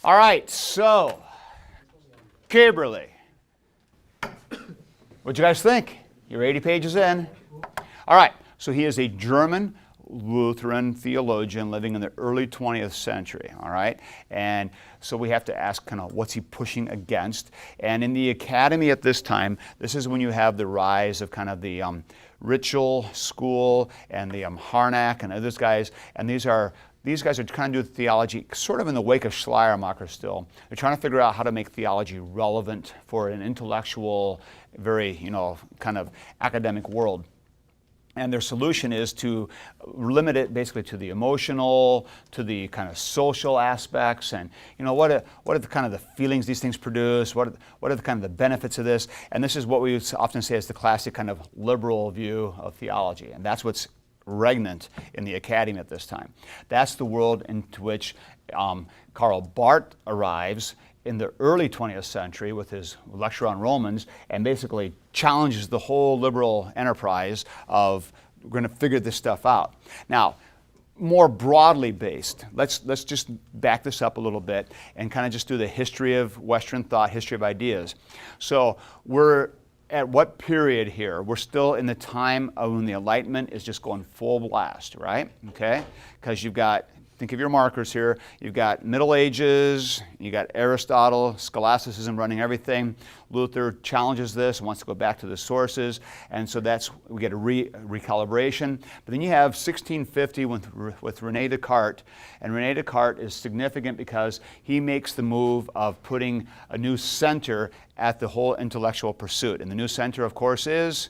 All right, so Köberle. What'd you guys think? You're 80 pages in. All right, so he is a German Lutheran theologian living in the early 20th century, all right? And so we have to ask kind of what's he pushing against. And in the academy at this time, this is when you have the rise of kind of the ritual school and the Harnack and those guys. And these guys are trying to do theology sort of in the wake of Schleiermacher still. They're trying to figure out how to make theology relevant for an intellectual, very, kind of academic world. And their solution is to limit it basically to the emotional, to the kind of social aspects, and what are the kind of the feelings these things produce? What are the kind of the benefits of this? And this is what we often say is the classic kind of liberal view of theology, and that's what's regnant in the academy at this time. That's the world into which Karl Barth arrives in the early 20th century with his lecture on Romans, and basically challenges the whole liberal enterprise of we're going to figure this stuff out. Now, more broadly based, let's just back this up a little bit and kind of just do the history of Western thought, history of ideas. So we're at what period here? We're still in the time of when the Enlightenment is just going full blast, right? Okay? Because you've got, think of your markers here, you've got Middle Ages, you've got Aristotle, scholasticism running everything. Luther challenges this and wants to go back to the sources, and so we get a recalibration. But then you have 1650 with René Descartes, and René Descartes is significant because he makes the move of putting a new center at the whole intellectual pursuit. And the new center, of course, is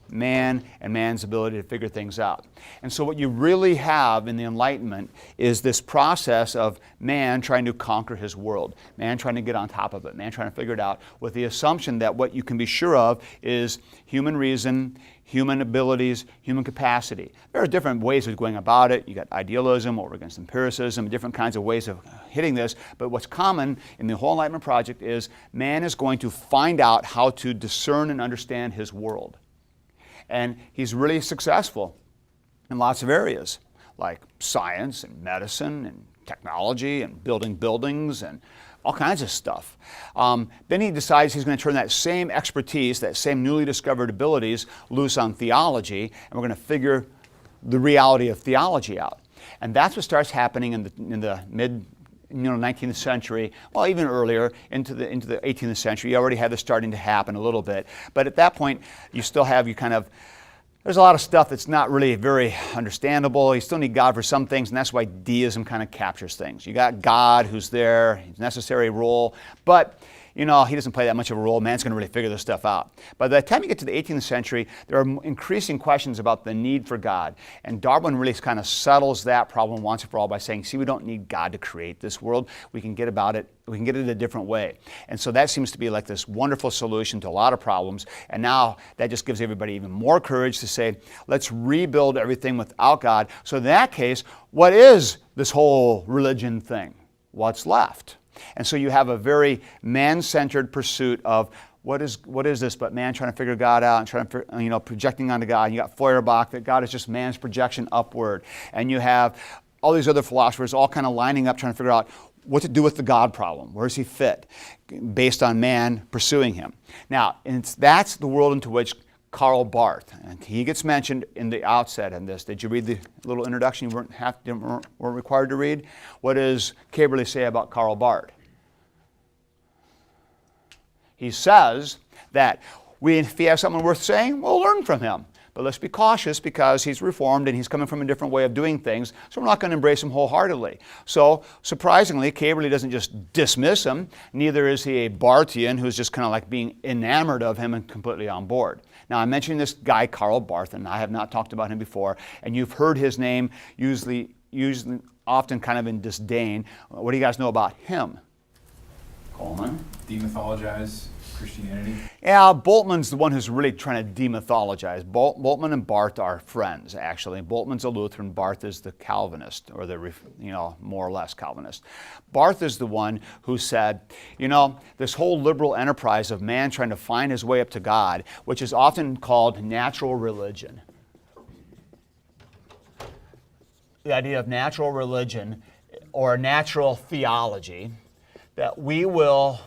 man and man's ability to figure things out. And so what you really have in the Enlightenment is this process of man trying to conquer his world, man trying to get on top of it, man trying to figure it out, with the assumption that what you can be sure of is human reason, human abilities, human capacity. There are different ways of going about it. You got idealism over against empiricism, different kinds of ways of hitting this, but what's common in the whole Enlightenment project is man is going to find out how to discern and understand his world. And he's really successful in lots of areas, like science and medicine and technology and building buildings and all kinds of stuff. Then he decides he's going to turn that same expertise, that same newly discovered abilities, loose on theology, and we're going to figure the reality of theology out. And that's what starts happening in the mid 19th century, well, even earlier, into the 18th century. You already had this starting to happen a little bit. But at that point, you still have there's a lot of stuff that's not really very understandable. You still need God for some things, and that's why deism kind of captures things. You got God who's there, his necessary role, but he doesn't play that much of a role. Man's going to really figure this stuff out. By the time you get to the 18th century, there are increasing questions about the need for God. And Darwin really kind of settles that problem once and for all by saying, see, we don't need God to create this world. We can get it a different way. And so that seems to be like this wonderful solution to a lot of problems. And now that just gives everybody even more courage to say, let's rebuild everything without God. So in that case, what is this whole religion thing? What's left? And so you have a very man-centered pursuit of what is this but man trying to figure God out and trying to, projecting onto God. And you got Feuerbach, that God is just man's projection upward. And you have all these other philosophers all kind of lining up trying to figure out what to do with the God problem. Where does he fit? Based on man pursuing him. Now, that's the world into which Karl Barth, and he gets mentioned in the outset in this. Did you read the little introduction you weren't required to read? What does Köberle say about Karl Barth? He says that if he has something worth saying, we'll learn from him. But let's be cautious because he's reformed and he's coming from a different way of doing things, so we're not going to embrace him wholeheartedly. So, surprisingly, Köberle doesn't just dismiss him, neither is he a Barthian who's just kind of like being enamored of him and completely on board. Now, I'm mentioning this guy, Karl Barth, and I have not talked about him before, and you've heard his name usually often kind of in disdain. What do you guys know about him? Coleman? Demythologize Christianity? Yeah, Bultmann's the one who's really trying to demythologize. Bultmann and Barth are friends, actually. Bultmann's a Lutheran, Barth is the Calvinist, or the, more or less Calvinist. Barth is the one who said, this whole liberal enterprise of man trying to find his way up to God, which is often called natural religion. The idea of natural religion or natural theology, that we will,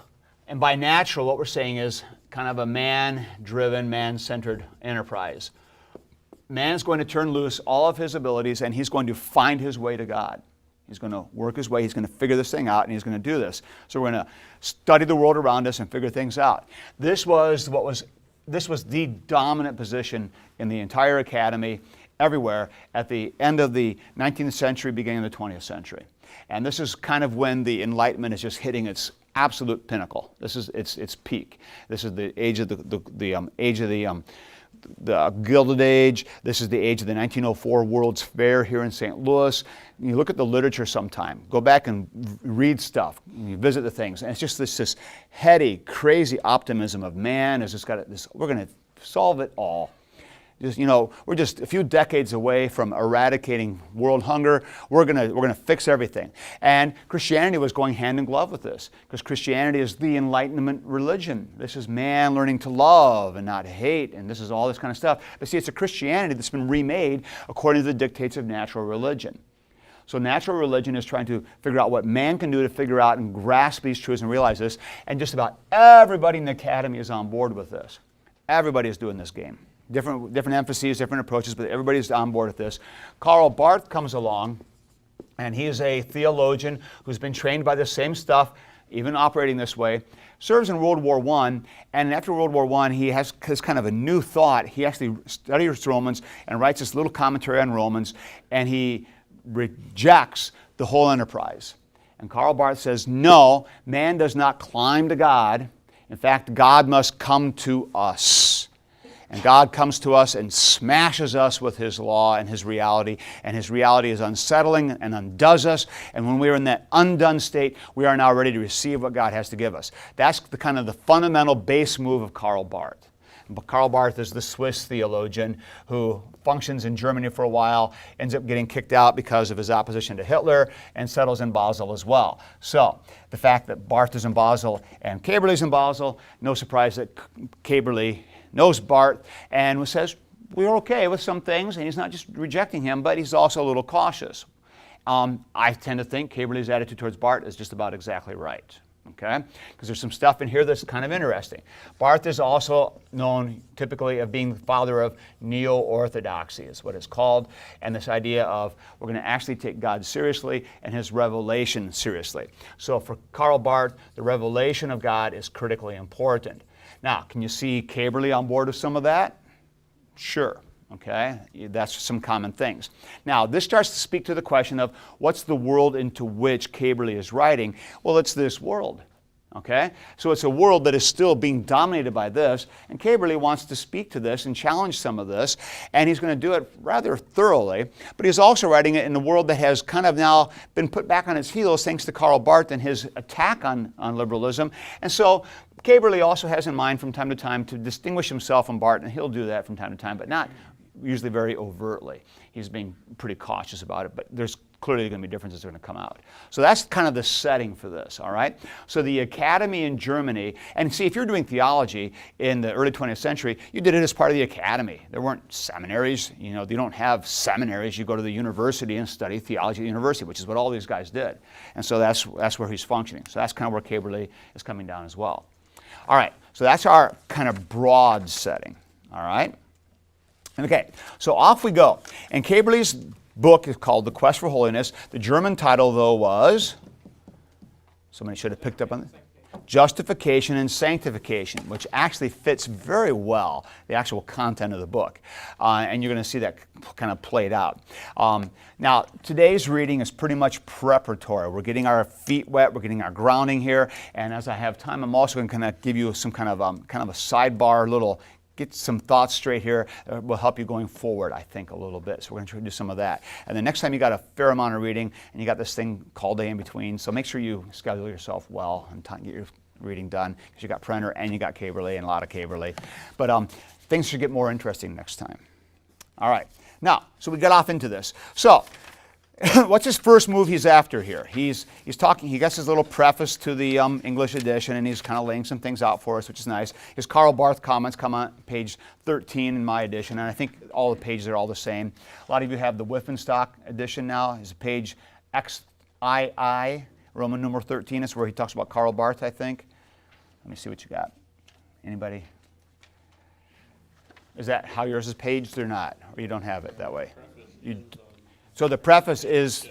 and by natural what we're saying is kind of a man-driven, man-centered enterprise. Man is going to turn loose all of his abilities and he's going to find his way to God. He's going to work his way, he's going to figure this thing out, and he's going to do this. So we're going to study the world around us and figure things out. This was the dominant position in the entire academy, everywhere, at the end of the 19th century, beginning of the 20th century. And this is kind of when the Enlightenment is just hitting its absolute pinnacle. This is its peak. This is the age of the Gilded Age. This is the age of the 1904 World's Fair here in St. Louis. You look at the literature sometime. Go back and read stuff. You visit the things. And it's just this heady, crazy optimism of man has just got this, we're going to solve it all. We're just a few decades away from eradicating world hunger. We're gonna fix everything. And Christianity was going hand in glove with this, because Christianity is the Enlightenment religion. This is man learning to love and not hate, and this is all this kind of stuff. But see, it's a Christianity that's been remade according to the dictates of natural religion. So natural religion is trying to figure out what man can do to figure out and grasp these truths and realize this, and just about everybody in the academy is on board with this. Everybody is doing this game. Different emphases, different approaches, but everybody's on board with this. Karl Barth comes along, and he is a theologian who's been trained by the same stuff, even operating this way, serves in World War I, and after World War I, he has kind of a new thought. He actually studies Romans and writes this little commentary on Romans, and he rejects the whole enterprise. And Karl Barth says, no, man does not climb to God. In fact, God must come to us. And God comes to us and smashes us with His law and His reality is unsettling and undoes us. And when we're in that undone state, we are now ready to receive what God has to give us. That's the kind of the fundamental base move of Karl Barth. But Karl Barth is the Swiss theologian who functions in Germany for a while, ends up getting kicked out because of his opposition to Hitler, and settles in Basel as well. So the fact that Barth is in Basel and Köberle is in Basel, no surprise that Köberle knows Barth and says, we're okay with some things, and he's not just rejecting him, but he's also a little cautious. I tend to think Köberle's attitude towards Barth is just about exactly right, okay? Because there's some stuff in here that's kind of interesting. Barth is also known typically of being the father of neo-orthodoxy, is what it's called, and this idea of we're going to actually take God seriously and His revelation seriously. So for Karl Barth, the revelation of God is critically important. Now, can you see Köberle on board with some of that? Sure, okay? That's some common things. Now, this starts to speak to the question of what's the world into which Köberle is writing? Well, it's this world, okay? So it's a world that is still being dominated by this, and Köberle wants to speak to this and challenge some of this, and he's going to do it rather thoroughly, but he's also writing it in a world that has kind of now been put back on its heels thanks to Karl Barth and his attack on liberalism. And so Köberle also has in mind from time to time to distinguish himself from Barth, and he'll do that from time to time, but not usually very overtly. He's being pretty cautious about it, but there's clearly going to be differences that are going to come out. So that's kind of the setting for this, all right? So the academy in Germany, and see, if you're doing theology in the early 20th century, you did it as part of the academy. There weren't seminaries. You don't have seminaries. You go to the university and study theology at the university, which is what all these guys did. And so that's where he's functioning. So that's kind of where Köberle is coming down as well. All right, so that's our kind of broad setting, all right? Okay, so off we go. And Köberle's book is called The Quest for Holiness. The German title, though, was, somebody should have picked up on this, Justification and Sanctification, which actually fits very well the actual content of the book. And you're going to see that kind of played out. Now, today's reading is pretty much preparatory. We're getting our feet wet, we're getting our grounding here, and as I have time, I'm also going to kind of give you some kind of a sidebar little, get some thoughts straight here. Will help you going forward, I think, a little bit. So we're going to try to do some of that. And the next time you got a fair amount of reading, and you got this thing called day in between, so make sure you schedule yourself well and get your reading done, because you got Prenner and you got Köberle and a lot of Köberle. But things should get more interesting next time. All right. Now, so we got off into this. So what's his first move he's after here? He's talking, he gets his little preface to the English edition, and he's kind of laying some things out for us, which is nice. His Karl Barth comments come on page 13 in my edition, and I think all the pages are all the same. A lot of you have the Wittgenstock edition now. It's page II, Roman numeral 13. It's where he talks about Karl Barth, I think. Let me see what you got. Anybody? Is that how yours is paged or not? Or you don't have it that way? So the preface is...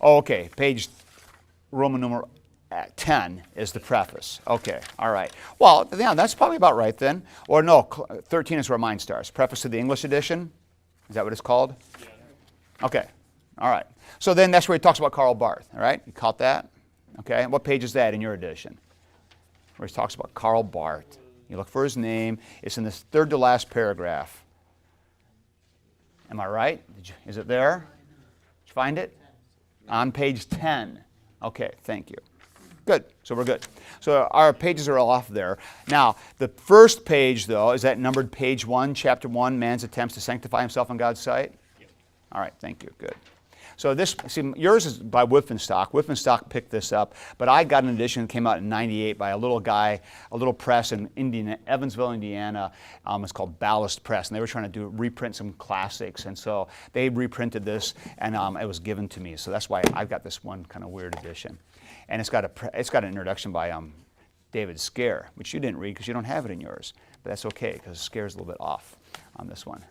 Oh, okay. Page Roman numeral 10 is the preface. Okay, all right. Well, yeah, that's probably about right then. Or no, 13 is where mine starts. Preface to the English edition. Is that what it's called? Yeah. Okay, all right. So then that's where he talks about Karl Barth, all right? You caught that? Okay, what page is that in your edition? Where he talks about Karl Barth. You look for his name. It's in this third to last paragraph. Am I right? Is it there? Did you find it? On page 10. Okay, thank you. Good, so we're good. So our pages are all off there. Now, the first page, though, is that numbered page 1, chapter 1, man's attempts to sanctify himself in God's sight? Yep. All right, thank you, good. So this, see, yours is by Wolfenstock. Wolfenstock picked this up, but I got an edition that came out in '98 by a little guy, a little press in Evansville, Indiana. It's called Ballast Press, and they were trying to reprint some classics, and so they reprinted this, and it was given to me. So that's why I've got this one kind of weird edition, and it's got an introduction by David Scare, which you didn't read because you don't have it in yours, but that's okay because Scare's a little bit off on this one.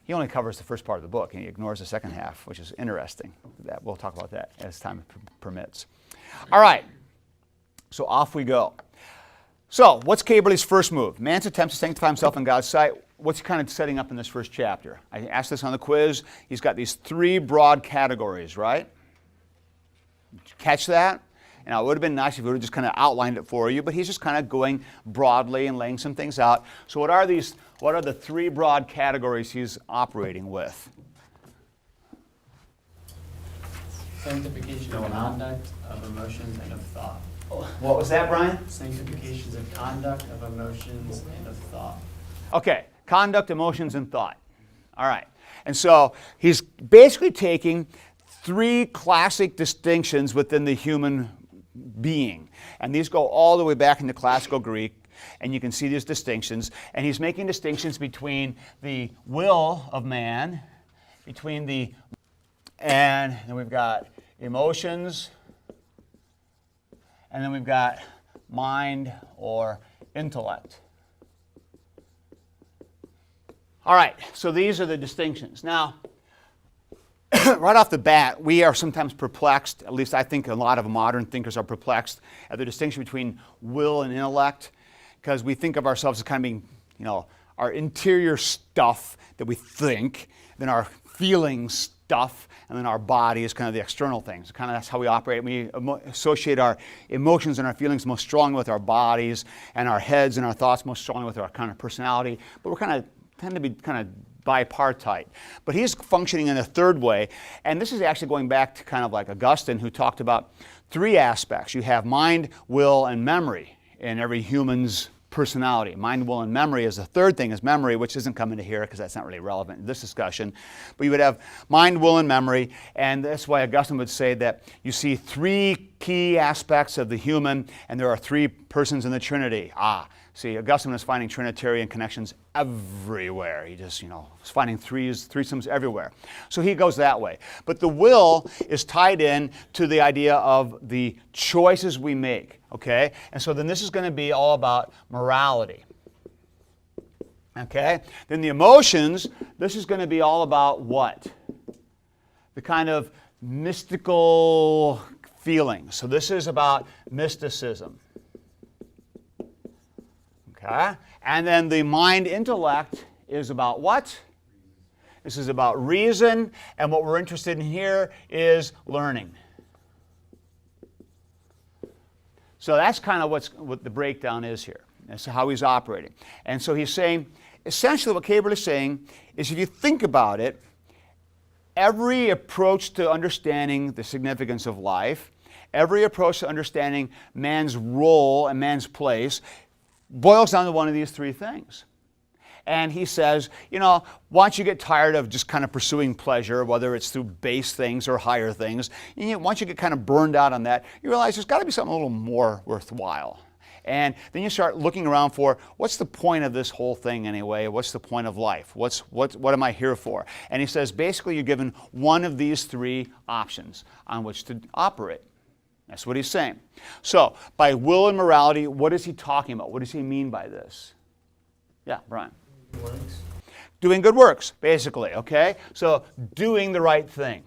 He only covers the first part of the book, and he ignores the second half, which is interesting. We'll talk about that as time permits. All right, so off we go. So what's Köberle's first move? Man's attempts to sanctify himself in God's sight. What's he kind of setting up in this first chapter? I asked this on the quiz. He's got these three broad categories, right? Did you catch that? Now, it would have been nice if he would have just kind of outlined it for you, but he's just kind of going broadly and laying some things out. So what are the three broad categories he's operating with? Sanctification of conduct, of emotions, and of thought. What was that, Brian? Sanctifications of conduct, of emotions, and of thought. Okay, conduct, emotions, and thought. All right. And so he's basically taking three classic distinctions within the human being. And these go all the way back into classical Greek, and you can see these distinctions. And he's making distinctions between the will of man, and then we've got emotions, and then we've got mind or intellect. All right, so these are the distinctions. Now, right off the bat, we are sometimes perplexed, at least I think a lot of modern thinkers are perplexed at the distinction between will and intellect, because we think of ourselves as kind of being, our interior stuff that we think, then our feeling stuff, and then our body is kind of the external things. Kind of that's how we operate. We associate our emotions and our feelings most strongly with our bodies, and our heads and our thoughts most strongly with our kind of personality, but we tend to be kind of bipartite. But he's functioning in a third way, and this is actually going back to kind of like Augustine, who talked about three aspects. You have mind, will, and memory in every human's personality. Mind, will, and memory is the third thing, is memory, which isn't coming to here because that's not really relevant in this discussion. But you would have mind, will, and memory, and that's why Augustine would say that you see three key aspects of the human, and there are three persons in the Trinity. See, Augustine was finding Trinitarian connections everywhere. He just, was finding threesomes everywhere. So he goes that way. But the will is tied in to the idea of the choices we make, okay? And so then this is going to be all about morality, okay? Then the emotions, this is going to be all about what? The kind of mystical feelings. So this is about mysticism. Okay? And then the mind intellect is about what? This is about reason, and what we're interested in here is learning. So that's kind of what the breakdown is here. That's how he's operating. And so he's saying, essentially what Köberle is saying is, if you think about it, every approach to understanding the significance of life, every approach to understanding man's role and man's place boils down to one of these three things. And he says, once you get tired of just kind of pursuing pleasure, whether it's through base things or higher things, once you get kind of burned out on that, you realize there's got to be something a little more worthwhile. And then you start looking around for, what's the point of this whole thing anyway? What's the point of life? What am I here for? And he says, basically, you're given one of these three options on which to operate. That's what he's saying. So, by will and morality, what is he talking about? What does he mean by this? Yeah, Brian. Works. Doing good works, basically, okay? So, doing the right thing.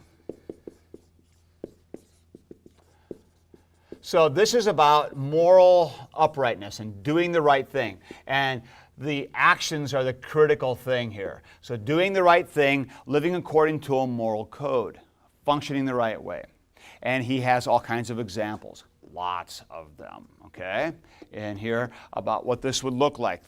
So this is about moral uprightness and doing the right thing. And the actions are the critical thing here. So doing the right thing, living according to a moral code, functioning the right way. And he has all kinds of examples, lots of them, okay? And here about what this would look like,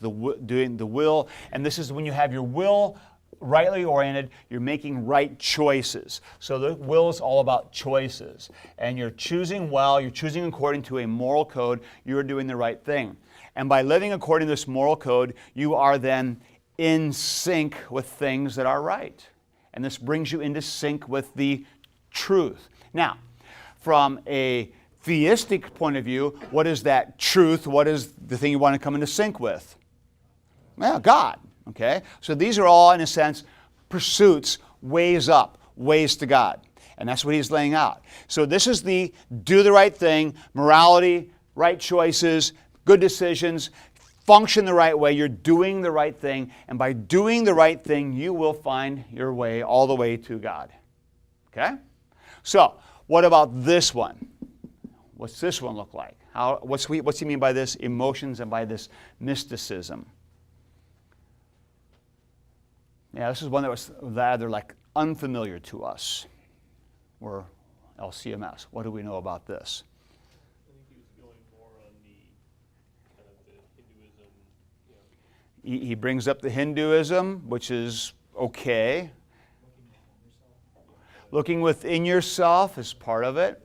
doing the will. And this is when you have your will rightly oriented, you're making right choices. So the will is all about choices. And you're choosing well, you're choosing according to a moral code, you're doing the right thing. And by living according to this moral code, you are then in sync with things that are right. And this brings you into sync with the truth. Now, from a theistic point of view, what is that truth? What is the thing you want to come into sync with? Well, God. Okay? So these are all, in a sense, pursuits, ways up, ways to God. And that's what he's laying out. So this is the do the right thing, morality, right choices, good decisions, function the right way. You're doing the right thing. And by doing the right thing, you will find your way all the way to God. Okay? So, what about this one? What's this one look like? What's he mean by this emotions and by this mysticism? Yeah, this is one that was rather like unfamiliar to us. We're LCMS. What do we know about this? I think he was going more on the kind of the Hinduism. You know. He brings up the Hinduism, which is okay. Looking within yourself is part of it.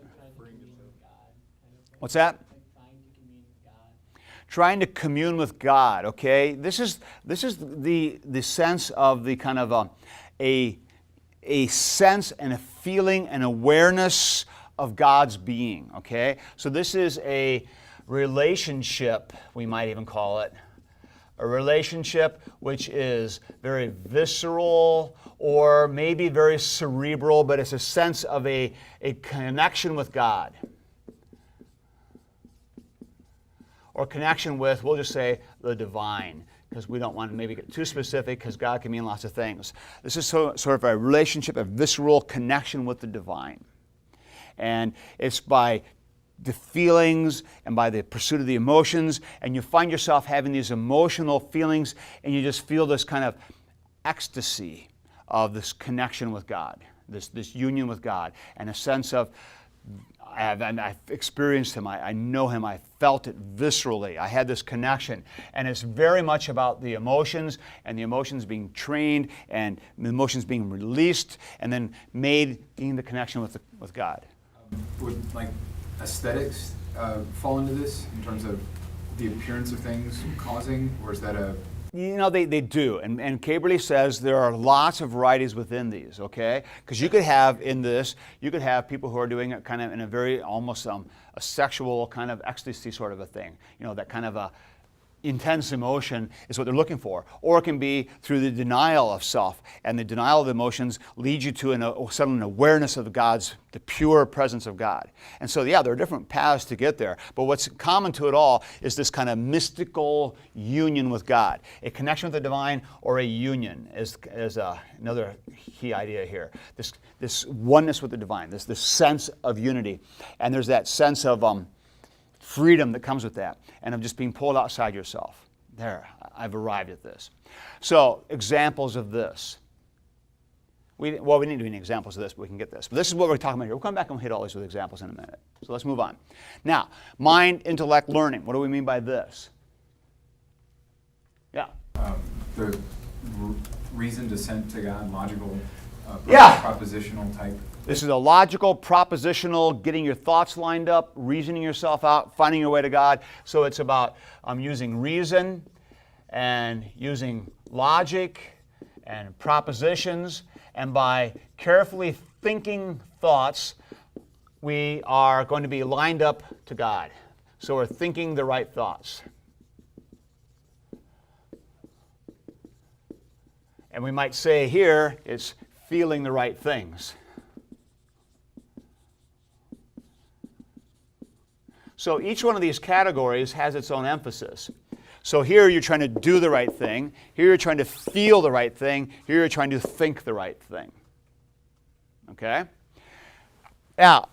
What's that? Trying to commune with God, okay? This is the sense of the kind of a sense and a feeling and awareness of God's being, okay? So this is a relationship, we might even call it, a relationship which is very visceral or maybe very cerebral, but it's a sense of a connection with God. Or connection with, we'll just say, the divine, because we don't want to maybe get too specific, because God can mean lots of things. This is sort of a relationship, a visceral connection with the divine. And it's by the feelings and by the pursuit of the emotions, and you find yourself having these emotional feelings, and you just feel this kind of ecstasy of this connection with God, this union with God, and a sense of, I've experienced Him, I know Him, I felt it viscerally, I had this connection. And it's very much about the emotions, and the emotions being trained, and the emotions being released, and then made in the connection with God. Would like aesthetics fall into this in terms of the appearance of things causing, or is that a... You know, they do. And Köberle says there are lots of varieties within these, okay? Because you could have in this, you could have people who are doing it kind of in a very almost a sexual kind of ecstasy sort of a thing. You know, that kind of a intense emotion is what they're looking for. Or it can be through the denial of self. And the denial of emotions leads you to a sudden awareness of the pure presence of God. And so, yeah, there are different paths to get there. But what's common to it all is this kind of mystical union with God. A connection with the divine or a union is another key idea here. This oneness with the divine, this sense of unity. And there's that sense of freedom that comes with that, and of just being pulled outside yourself. There, I've arrived at this. So, examples of this. We didn't do any examples of this, but we can get this. But this is what we're talking about here. We'll come back and we'll hit all these with examples in a minute. So let's move on. Now, mind, intellect, learning. What do we mean by this? Yeah. The reasoned assent to God, logical, propositional type. This is a logical, propositional, getting your thoughts lined up, reasoning yourself out, finding your way to God. So it's about using reason and using logic and propositions. And by carefully thinking thoughts, we are going to be lined up to God. So we're thinking the right thoughts. And we might say here, it's feeling the right things. So each one of these categories has its own emphasis. So here you're trying to do the right thing. Here you're trying to feel the right thing. Here you're trying to think the right thing. Okay? Now,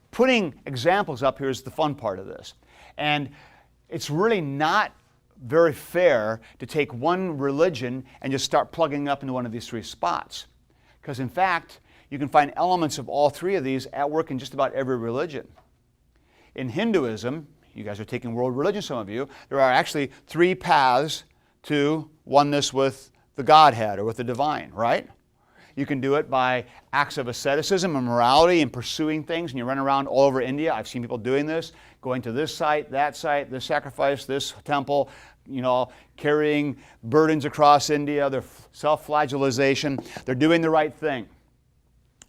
putting examples up here is the fun part of this. And it's really not very fair to take one religion and just start plugging up into one of these three spots. Because in fact, you can find elements of all three of these at work in just about every religion. In Hinduism, you guys are taking world religion, some of you, there are actually three paths to oneness with the Godhead or with the divine, right? You can do it by acts of asceticism and morality and pursuing things, and you run around all over India. I've seen people doing this, going to this site, this sacrifice, this temple, carrying burdens across India, their self-flagellation. They're doing the right thing.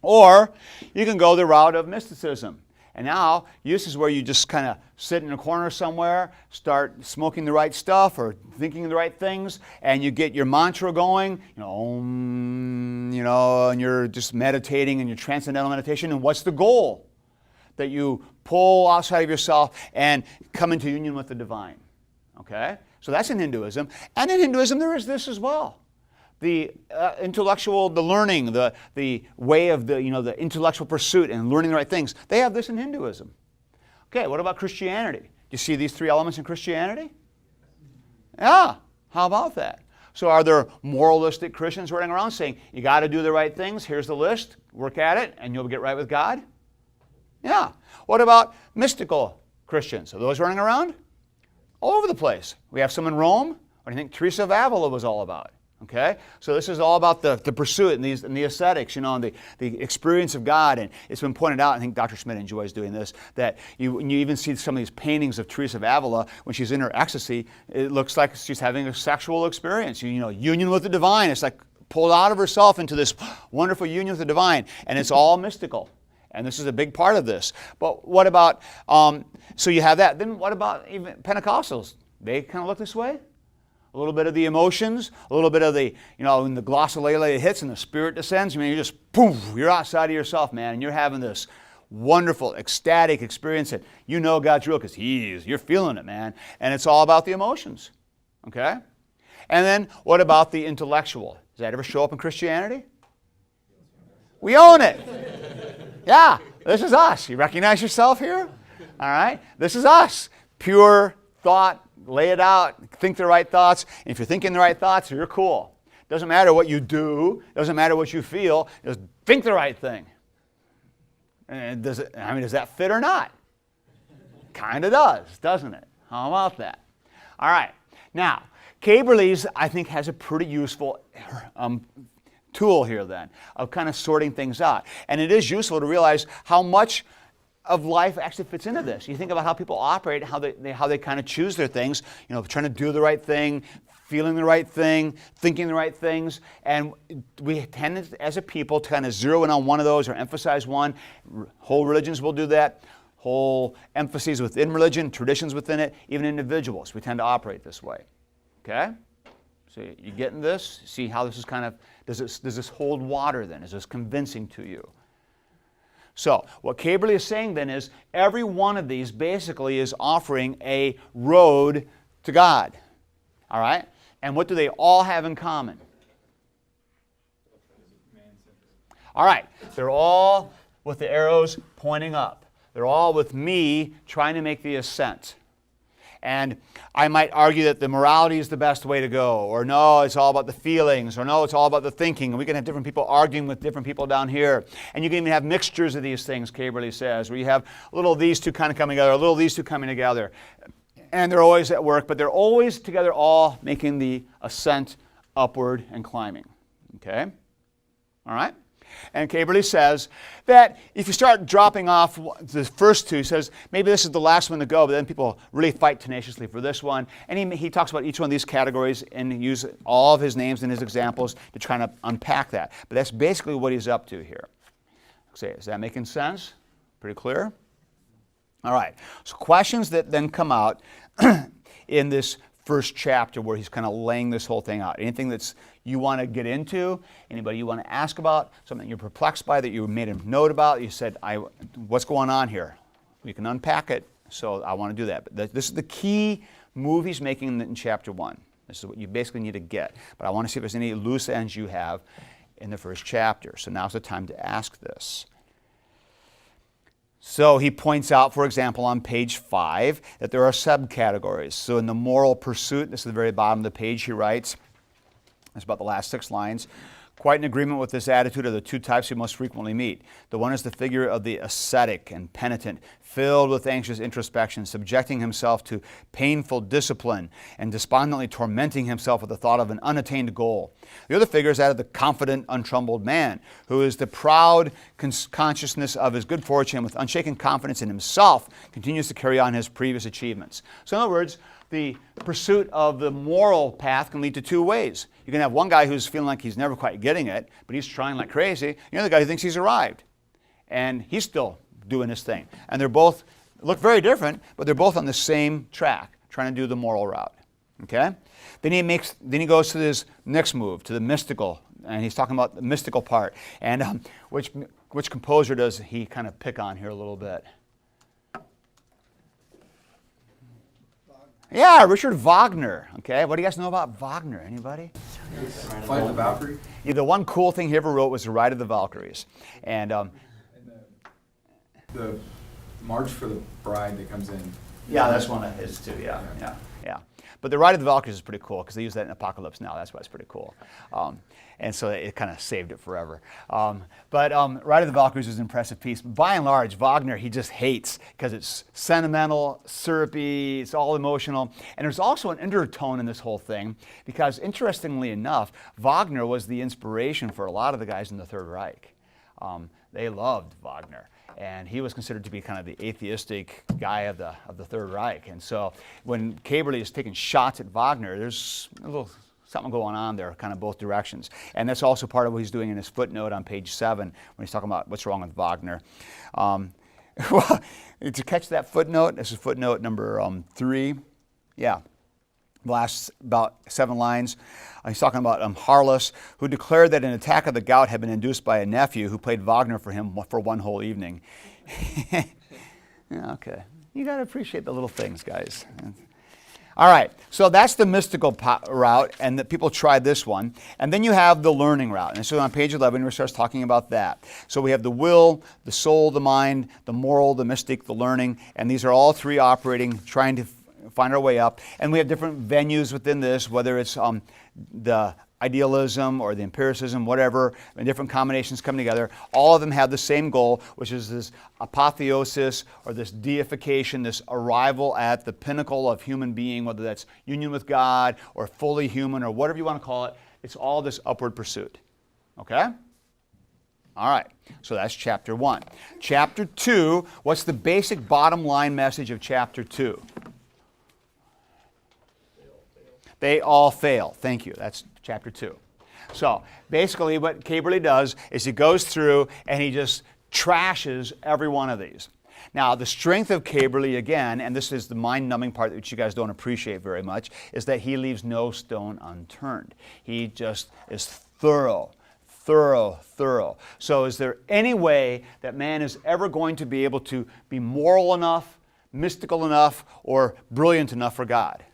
Or you can go the route of mysticism. And now, this is where you just kind of sit in a corner somewhere, start smoking the right stuff or thinking the right things, and you get your mantra going, and you're just meditating in your transcendental meditation. And what's the goal? That you pull outside of yourself and come into union with the divine. Okay? So that's in Hinduism. And in Hinduism, there is this as well. The intellectual, the learning, the way of the intellectual pursuit and learning the right things. They have this in Hinduism. Okay, what about Christianity? Do you see these three elements in Christianity? Yeah, how about that? So are there moralistic Christians running around saying, you got to do the right things, here's the list, work at it, and you'll get right with God? Yeah. What about mystical Christians? Are those running around? All over the place. We have some in Rome. What do you think Teresa of Avila was all about? Okay, so this is all about the pursuit and the ascetics, and the experience of God. And it's been pointed out, I think Dr. Schmidt enjoys doing this, that you even see some of these paintings of Teresa of Avila when she's in her ecstasy. It looks like she's having a sexual experience. Union with the divine. It's like pulled out of herself into this wonderful union with the divine, and it's all mystical. And this is a big part of this. But what about? So you have that. Then what about even Pentecostals? They kind of look this way. A little bit of the emotions, a little bit of the, when the glossolalia hits and the Spirit descends, you're just, poof, you're outside of yourself, man, and you're having this wonderful, ecstatic experience that God's real because you're feeling it, man. And it's all about the emotions, okay? And then what about the intellectual? Does that ever show up in Christianity? We own it. Yeah, this is us. You recognize yourself here? All right? This is us. Pure thought. Lay it out, think the right thoughts. And if you're thinking the right thoughts, you're cool. Doesn't matter what you do, doesn't matter what you feel, just think the right thing. And does that fit or not? Kind of does, doesn't it? How about that? All right. Now, Köberle's, I think, has a pretty useful tool here then of kind of sorting things out. And it is useful to realize how much of life actually fits into this. You think about how people operate, how they kind of choose their things, trying to do the right thing, feeling the right thing, thinking the right things, and we tend as a people to kind of zero in on one of those or emphasize one. Whole religions will do that. Whole emphases within religion, traditions within it, even individuals. We tend to operate this way. Okay? So you getting this? See how this is kind of, does this hold water then? Is this convincing to you? So what Köberle is saying then is every one of these basically is offering a road to God. All right? And what do they all have in common? All right. They're all with the arrows pointing up. They're all with me trying to make the ascent. And I might argue that the morality is the best way to go, or no, it's all about the feelings, or no, it's all about the thinking. And we can have different people arguing with different people down here. And you can even have mixtures of these things, Köberle says, where you have a little of these two kind of coming together, a little of these two coming together. And they're always at work, but they're always together, all making the ascent upward and climbing. Okay? All right? And Köberle says that if you start dropping off the first two, he says maybe this is the last one to go, but then people really fight tenaciously for this one. And he talks about each one of these categories and use all of his names and his examples to try to unpack that. But that's basically what he's up to here. Okay, is that making sense? Pretty clear? All right, so questions that then come out in this first chapter where he's kind of laying this whole thing out. Anything that's you want to get into, anybody you want to ask about, something you're perplexed by that you made a note about, you said, what's going on here? We can unpack it, so I want to do that. But this is the key move he's making in chapter 1. This is what you basically need to get. But I want to see if there's any loose ends you have in the first chapter. So now's the time to ask this. So he points out, for example, on page 5, that there are subcategories. So in the moral pursuit, this is the very bottom of the page, he writes, it's about the last 6 lines, quite in agreement with this attitude are the 2 types we most frequently meet. The one is the figure of the ascetic and penitent, filled with anxious introspection, subjecting himself to painful discipline and despondently tormenting himself with the thought of an unattained goal. The other figure is that of the confident, untroubled man, who is the proud consciousness of his good fortune with unshaken confidence in himself, continues to carry on his previous achievements. So in other words, the pursuit of the moral path can lead to 2 ways. You can have one guy who's feeling like he's never quite getting it, but he's trying like crazy. The other guy who thinks he's arrived, and he's still doing his thing. And they're both look very different, but they're both on the same track, trying to do the moral route. Okay? Then he goes to this next move, to the mystical, and he's talking about the mystical part. And which composer does he kind of pick on here a little bit? Yeah, Richard Wagner. Okay, what do you guys know about Wagner? Anybody? Flight of the Valkyrie? Yeah, the one cool thing he ever wrote was The Ride of the Valkyries. And the March for the Bride that comes in. yeah, that's one of his too. Yeah. But The Ride of the Valkyries is pretty cool because they use that in Apocalypse Now. That's why it's pretty cool. And so it kind of saved it forever. But Ride of the Valkyries is an impressive piece. By and large, Wagner, he just hates because it's sentimental, syrupy, it's all emotional. And there's also an undertone in this whole thing because, interestingly enough, Wagner was the inspiration for a lot of the guys in the Third Reich. They loved Wagner. And he was considered to be kind of the atheistic guy of the Third Reich. And so when Köberle is taking shots at Wagner, there's a little something going on there, kind of both directions. And that's also part of what he's doing in his footnote on page 7 when he's talking about what's wrong with Wagner. Well, to catch that footnote, this is footnote number 3. Yeah. The last about 7 lines. He's talking about Harless, who declared that an attack of the gout had been induced by a nephew who played Wagner for him for one whole evening. Yeah, okay. You got to appreciate the little things, guys. All right, so that's the mystical route, and that people tried this one. And then you have the learning route. And so on page 11, we start talking about that. So we have the will, the soul, the mind, the moral, the mystic, the learning, and these are all 3 operating, trying to find our way up. And we have different venues within this, whether it's the idealism or the empiricism, whatever, and different combinations come together. All of them have the same goal, which is this apotheosis or this deification, this arrival at the pinnacle of human being, whether that's union with God or fully human or whatever you want to call it. It's all this upward pursuit. Okay? All right, so that's chapter 1. Chapter 2, what's the basic bottom line message of chapter 2? They all fail. Thank you. That's chapter 2. So basically what Köberle does is he goes through and he just trashes every one of these. Now the strength of Köberle, again, and this is the mind-numbing part which you guys don't appreciate very much, is that he leaves no stone unturned. He just is thorough. So is there any way that man is ever going to be able to be moral enough, mystical enough, or brilliant enough for God?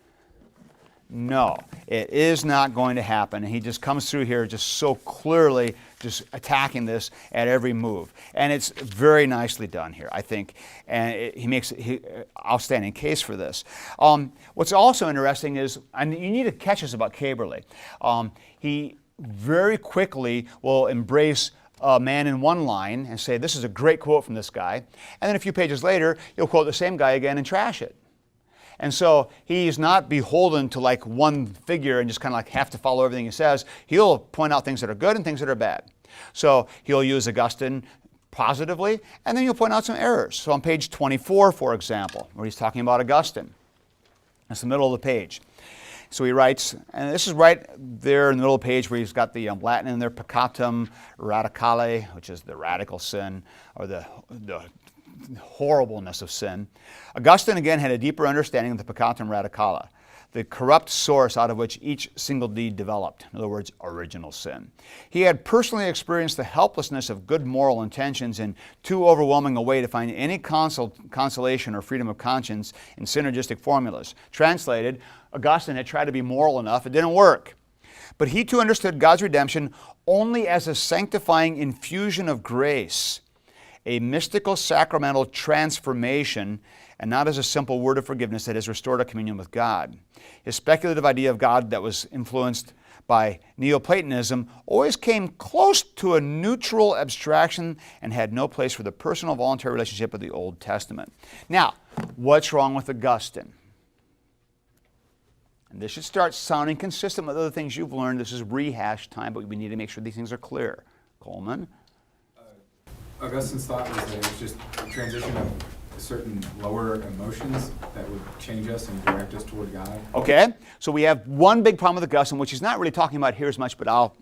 No, it is not going to happen. And he just comes through here just so clearly, just attacking this at every move. And it's very nicely done here, I think. And he makes an outstanding case for this. What's also interesting is, and you need to catch this about Köberle, he very quickly will embrace a man in one line and say, this is a great quote from this guy. And then a few pages later, he'll quote the same guy again and trash it. And so he's not beholden to like one figure and just kind of like have to follow everything he says. He'll point out things that are good and things that are bad. So he'll use Augustine positively, and then he'll point out some errors. So on page 24, for example, where he's talking about Augustine, that's the middle of the page. So he writes, and this is right there in the middle of the page where he's got the Latin in there, peccatum radicale, which is the radical sin, or the horribleness of sin. Augustine, again, had a deeper understanding of the peccatum radicale, the corrupt source out of which each single deed developed. In other words, original sin. He had personally experienced the helplessness of good moral intentions in too overwhelming a way to find any consolation or freedom of conscience in synergistic formulas. Translated, Augustine had tried to be moral enough, it didn't work. But he too understood God's redemption only as a sanctifying infusion of grace, a mystical sacramental transformation, and not as a simple word of forgiveness that has restored our communion with God. His speculative idea of God that was influenced by Neoplatonism always came close to a neutral abstraction and had no place for the personal voluntary relationship of the Old Testament. Now, what's wrong with Augustine? And this should start sounding consistent with other things you've learned. This is rehash time, but we need to make sure these things are clear. Coleman? Augustine's thought was that it was just a transition of certain lower emotions that would change us and direct us toward God. Okay, so we have one big problem with Augustine, which he's not really talking about here as much, but I'll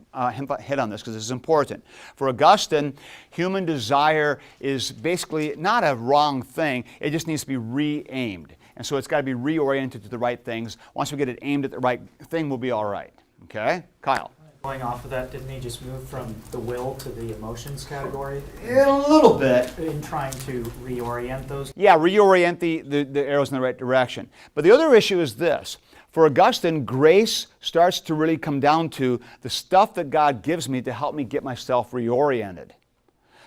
hit on this because this is important. For Augustine, human desire is basically not a wrong thing. It just needs to be re-aimed. And so it's got to be reoriented to the right things. Once we get it aimed at the right thing, we'll be all right. Okay? Kyle? Going off of that, didn't he just move from the will to the emotions category? A little bit. In trying to reorient those? Yeah, reorient the arrows in the right direction. But the other issue is this. For Augustine, grace starts to really come down to the stuff that God gives me to help me get myself reoriented.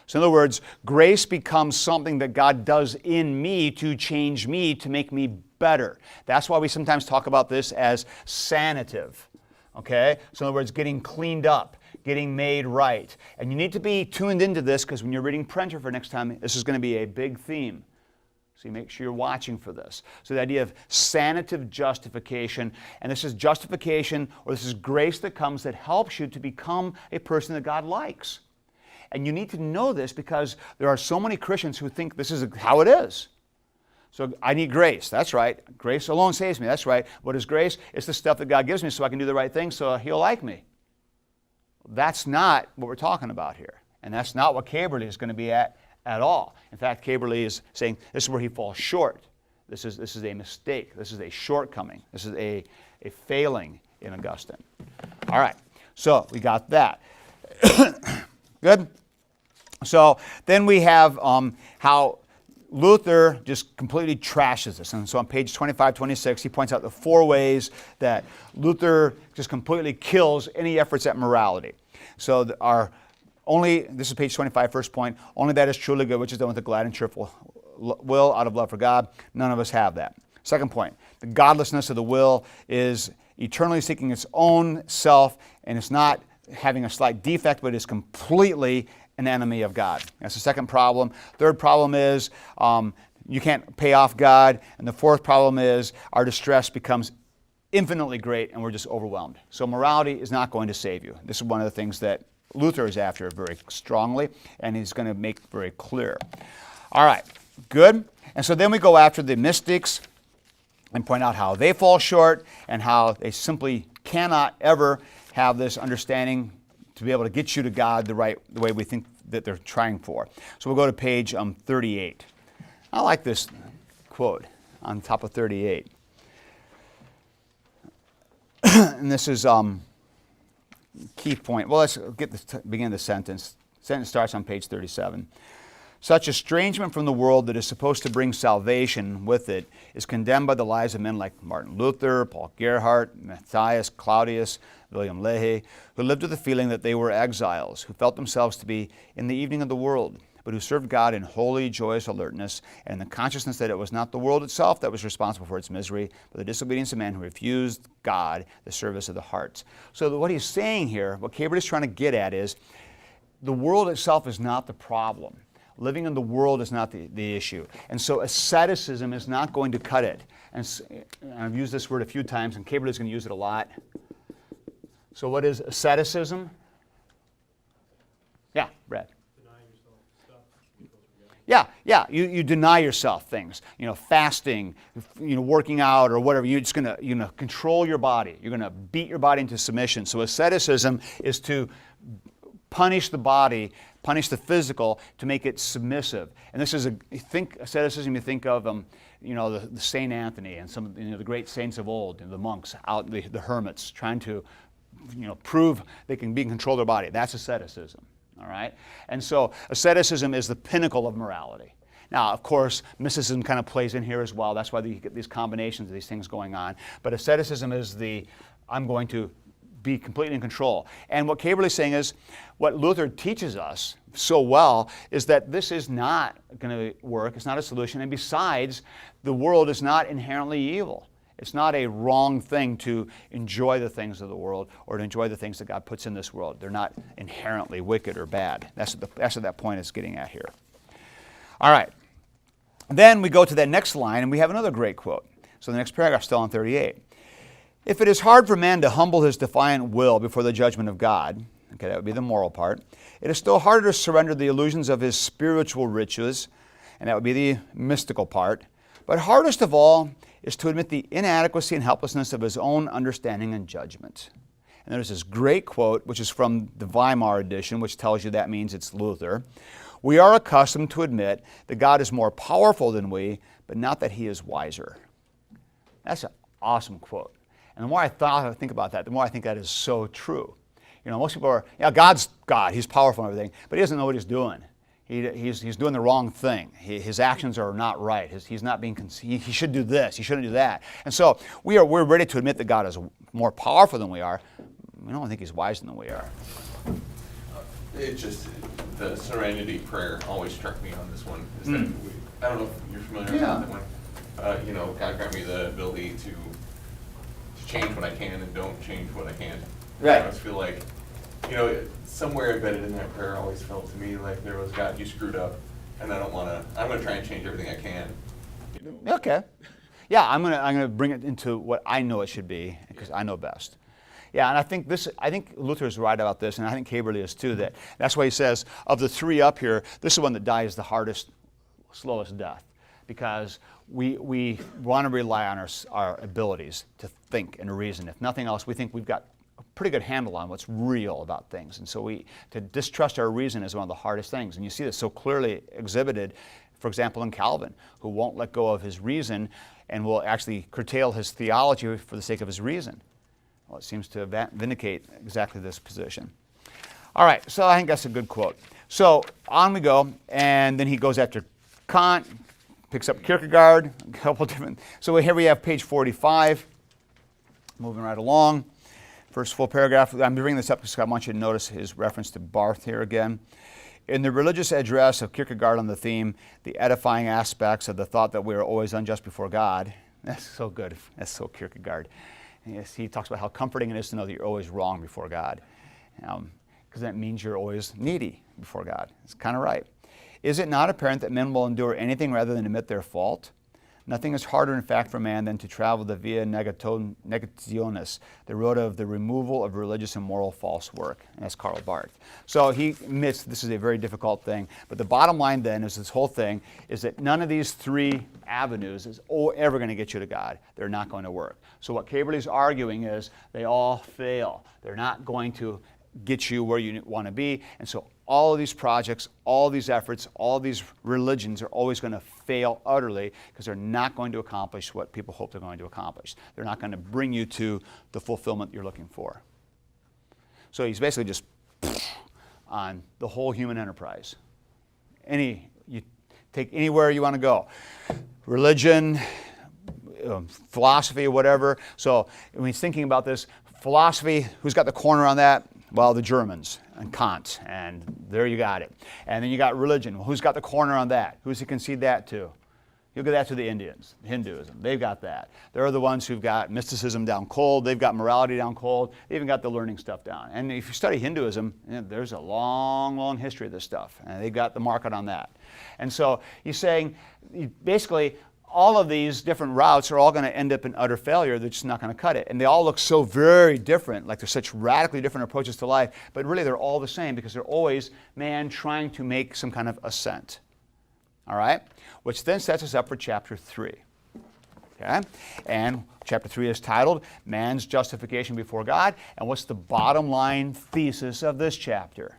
So in other words, grace becomes something that God does in me to change me, to make me better. That's why we sometimes talk about this as sanative. Okay? So in other words, getting cleaned up, getting made right. And you need to be tuned into this because when you're reading Printer for next time, this is going to be a big theme. So you make sure you're watching for this. So the idea of sanative justification, and this is justification or this is grace that comes that helps you to become a person that God likes. And you need to know this because there are so many Christians who think this is how it is. So I need grace. That's right. Grace alone saves me. That's right. What is grace? It's the stuff that God gives me so I can do the right thing so He'll like me. That's not what we're talking about here. And that's not what Köberle is going to be at all. In fact, Köberle is saying this is where he falls short. This is a mistake. This is a shortcoming. This is a failing in Augustine. All right. So we got that. Good? So then we have how Luther just completely trashes this. And so on page 25, 26, he points out the 4 ways that Luther just completely kills any efforts at morality. So this is page 25, first point, only that is truly good, which is done with a glad and cheerful will out of love for God. None of us have that. Second point, the godlessness of the will is eternally seeking its own self, and it's not having a slight defect, but is completely an enemy of God. That's the second problem. Third problem is you can't pay off God. And the fourth problem is our distress becomes infinitely great and we're just overwhelmed. So morality is not going to save you. This is one of the things that Luther is after very strongly, and he's going to make very clear. All right, good. And so then we go after the mystics and point out how they fall short and how they simply cannot ever have this understanding to be able to get you to God the way we think that they're trying for. So we'll go to page 38. I like this quote on top of 38. And this is key point. Well, let's begin the sentence. The sentence starts on page 37. Such estrangement from the world that is supposed to bring salvation with it is condemned by the lives of men like Martin Luther, Paul Gerhardt, Matthias Claudius, William Leahy, who lived with the feeling that they were exiles, who felt themselves to be in the evening of the world, but who served God in holy, joyous alertness and in the consciousness that it was not the world itself that was responsible for its misery, but the disobedience of men who refused God, the service of the hearts. So what he's saying here, what Köberle is trying to get at is, the world itself is not the problem. Living in the world is not the issue. And so asceticism is not going to cut it. And I've used this word a few times, and Köberle is going to use it a lot. So what is asceticism? Yeah, Brad. Denying yourself stuff. Yeah. You deny yourself things. Fasting, working out or whatever. You're just going to, control your body. You're going to beat your body into submission. So asceticism is to punish the body, punish the physical to make it submissive. And this is asceticism, you think of the Saint Anthony and some the great saints of old, the monks out, the hermits, trying to prove they can be in control of their body. That's asceticism. All right? And so asceticism is the pinnacle of morality. Now, of course, mysticism kind of plays in here as well. That's why you get these combinations of these things going on. But asceticism is I'm going to be completely in control. And what Köberle is saying is, what Luther teaches us so well is that this is not going to work. It's not a solution. And besides, the world is not inherently evil. It's not a wrong thing to enjoy the things of the world or to enjoy the things that God puts in this world. They're not inherently wicked or bad. That's what that point is getting at here. All right. Then we go to that next line, and we have another great quote. So the next paragraph, still on 38. If it is hard for man to humble his defiant will before the judgment of God, okay, that would be the moral part, it is still harder to surrender the illusions of his spiritual riches, and that would be the mystical part. But hardest of all is to admit the inadequacy and helplessness of his own understanding and judgment. And there's this great quote, which is from the Weimar edition, which tells you that means it's Luther. We are accustomed to admit that God is more powerful than we, but not that he is wiser. That's an awesome quote. And the more I think about that, the more I think that is so true. Most people are, God's God, he's powerful and everything, but he doesn't know what he's doing. He's doing the wrong thing. His actions are not right. He's not being. He should do this. He shouldn't do that. And so we're ready to admit that God is more powerful than we are. We don't think he's wiser than we are. It just, the serenity prayer always struck me on this one. Is that I don't know if you're familiar with that one. God grant me the ability to change what I can and don't change what I can't. Right. I just feel like, somewhere embedded in that prayer always felt to me like there was, God, you screwed up, and I'm going to try and change everything I can. Okay. Yeah, I'm gonna bring it into what I know it should be, because I know best. Yeah, and I think Luther is right about this, and I think Köberle is too. That's why he says, of the three up here, this is the one that dies the hardest, slowest death, because we want to rely on our abilities to think and reason. If nothing else, we think we've got a pretty good handle on what's real about things. And so to distrust our reason is one of the hardest things. And you see this so clearly exhibited, for example, in Calvin, who won't let go of his reason and will actually curtail his theology for the sake of his reason. Well, it seems to vindicate exactly this position. All right, so I think that's a good quote. So on we go, and then he goes after Kant, picks up Kierkegaard, a couple different. So here we have page 45, moving right along. First full paragraph. I'm bringing this up because I want you to notice his reference to Barth here again. In the religious address of Kierkegaard on the theme, the edifying aspects of the thought that we are always unjust before God. That's so good. That's so Kierkegaard. Yes, he talks about how comforting it is to know that you're always wrong before God, because that means you're always needy before God. It's kind of right. Is it not apparent that men will endure anything rather than admit their fault? Nothing is harder, in fact, for man than to travel the via negationis, the road of the removal of religious and moral false work. And that's Karl Barth. So he admits this is a very difficult thing. But the bottom line then is this whole thing is that none of these three avenues is ever going to get you to God. They're not going to work. So what Köberle is arguing is they all fail. They're not going to get you where you want to be. And so all of these projects, all these efforts, all these religions are always going to fail utterly because they're not going to accomplish what people hope they're going to accomplish. They're not going to bring you to the fulfillment you're looking for. So he's basically just on the whole human enterprise. You take anywhere you want to go. Religion, philosophy, whatever. So when he's thinking about this, philosophy, who's got the corner on that? Well, the Germans and Kant, and there you got it. And then you got religion. Well, who's got the corner on that? Who's he concede that to? He'll give that to the Indians, Hinduism. They've got that. They're the ones who've got mysticism down cold. They've got morality down cold. They even got the learning stuff down. And if you study Hinduism, there's a long, long history of this stuff. And they've got the market on that. And so he's saying, basically, all of these different routes are all going to end up in utter failure. They're just not going to cut it. And they all look so very different, like they're such radically different approaches to life, but really they're all the same because they're always man trying to make some kind of ascent. All right? Which then sets us up for chapter 3. Okay? And chapter 3 is titled Man's Justification Before God. And what's the bottom line thesis of this chapter?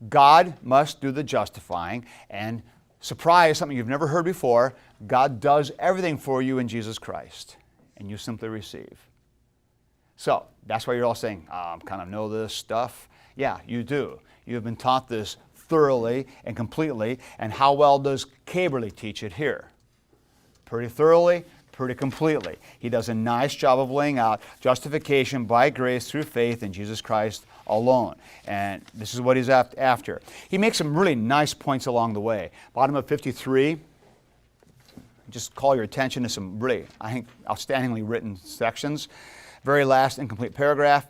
God must do the justifying, and surprise, something you've never heard before, God does everything for you in Jesus Christ, and you simply receive. So, that's why you're all saying, kind of know this stuff. Yeah, you do. You have been taught this thoroughly and completely, and how well does Köberle teach it here? Pretty thoroughly, pretty completely. He does a nice job of laying out justification by grace through faith in Jesus Christ alone. And this is what he's after. He makes some really nice points along the way. Bottom of 53, just call your attention to some really, I think, outstandingly written sections. Very last incomplete paragraph.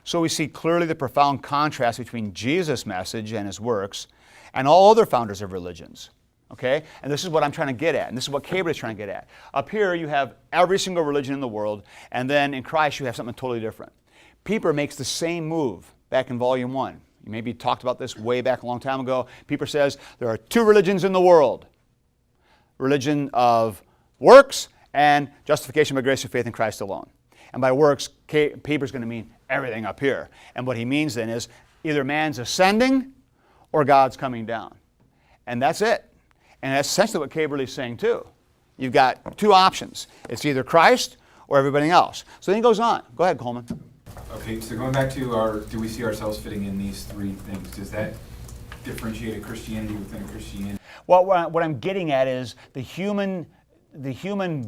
So we see clearly the profound contrast between Jesus' message and his works and all other founders of religions. Okay? And this is what I'm trying to get at, and this is what Köberle is trying to get at. Up here you have every single religion in the world, and then in Christ you have something totally different. Pieper makes the same move back in volume 1. You maybe talked about this way back a long time ago. Pieper says there are two religions in the world. Religion of works and justification by grace through faith in Christ alone. And by works, Pieper's going to mean everything up here. And what he means then is either man's ascending or God's coming down. And that's it. And that's essentially what Köberle is saying too. You've got two options. It's either Christ or everybody else. So then he goes on. Go ahead, Coleman. Okay, so going back to do we see ourselves fitting in these three things? Does that differentiate a Christianity within a Christianity? Well, what I'm getting at is the human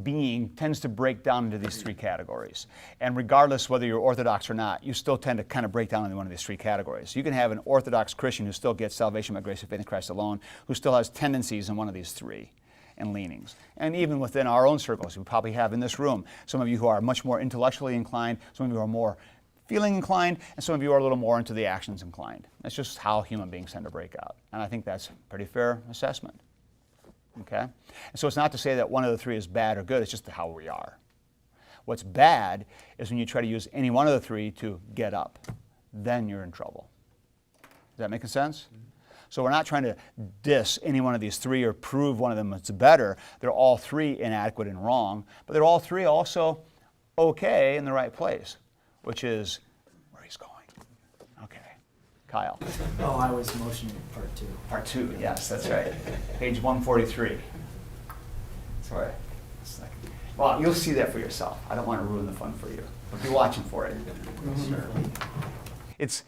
being tends to break down into these three categories. And regardless whether you're Orthodox or not, you still tend to kind of break down into one of these three categories. You can have an Orthodox Christian who still gets salvation by grace of faith in Christ alone, who still has tendencies in one of these three and leanings. And even within our own circles, we probably have in this room some of you who are much more intellectually inclined, some of you are more feeling inclined, and some of you are a little more into the actions inclined. That's just how human beings tend to break out. And I think that's a pretty fair assessment. Okay? And so it's not to say that one of the three is bad or good, it's just how we are. What's bad is when you try to use any one of the three to get up. Then you're in trouble. Does that make sense? Mm-hmm. So we're not trying to diss any one of these three or prove one of them is better. They're all three inadequate and wrong, but they're all three also okay in the right place, which is where he's going. Okay. Kyle. Oh, I was motioning part 2. Part 2, yes, that's right. Page 143. Sorry. Well, you'll see that for yourself. I don't want to ruin the fun for you, but be watching for it. It's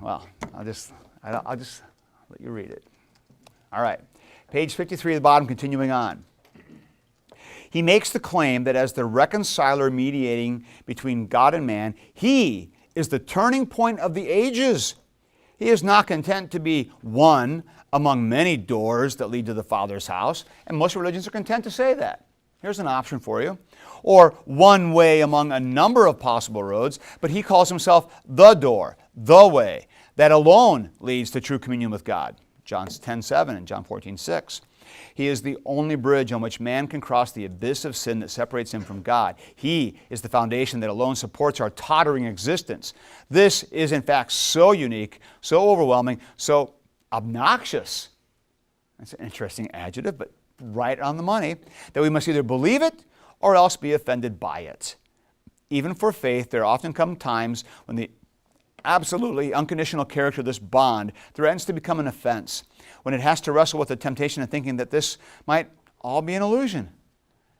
well, I'll just let you read it. All right. Page 53 at the bottom, continuing on. He makes the claim that as the reconciler mediating between God and man, he is the turning point of the ages. He is not content to be one among many doors that lead to the Father's house, and most religions are content to say that. Here's an option for you. Or one way among a number of possible roads, but he calls himself the door, the way, that alone leads to true communion with God. John 10:7 and John 14:6. He is the only bridge on which man can cross the abyss of sin that separates him from God. He is the foundation that alone supports our tottering existence. This is in fact so unique, so overwhelming, so obnoxious. That's an interesting adjective, but right on the money, that we must either believe it or else be offended by it. Even for faith, there often come times when the absolutely unconditional character of this bond threatens to become an offense, when it has to wrestle with the temptation of thinking that this might all be an illusion.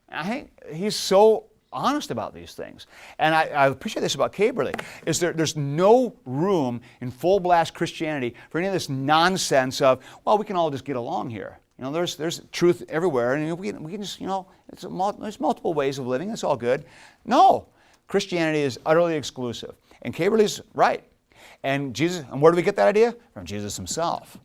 I think he's so honest about these things. And I appreciate this about Köberle, is there's no room in full blast Christianity for any of this nonsense of, well, we can all just get along here. You know, there's truth everywhere, and we can just, you know, there's multiple ways of living, it's all good. No, Christianity is utterly exclusive. And Köberle's right. And where do we get that idea? From Jesus himself.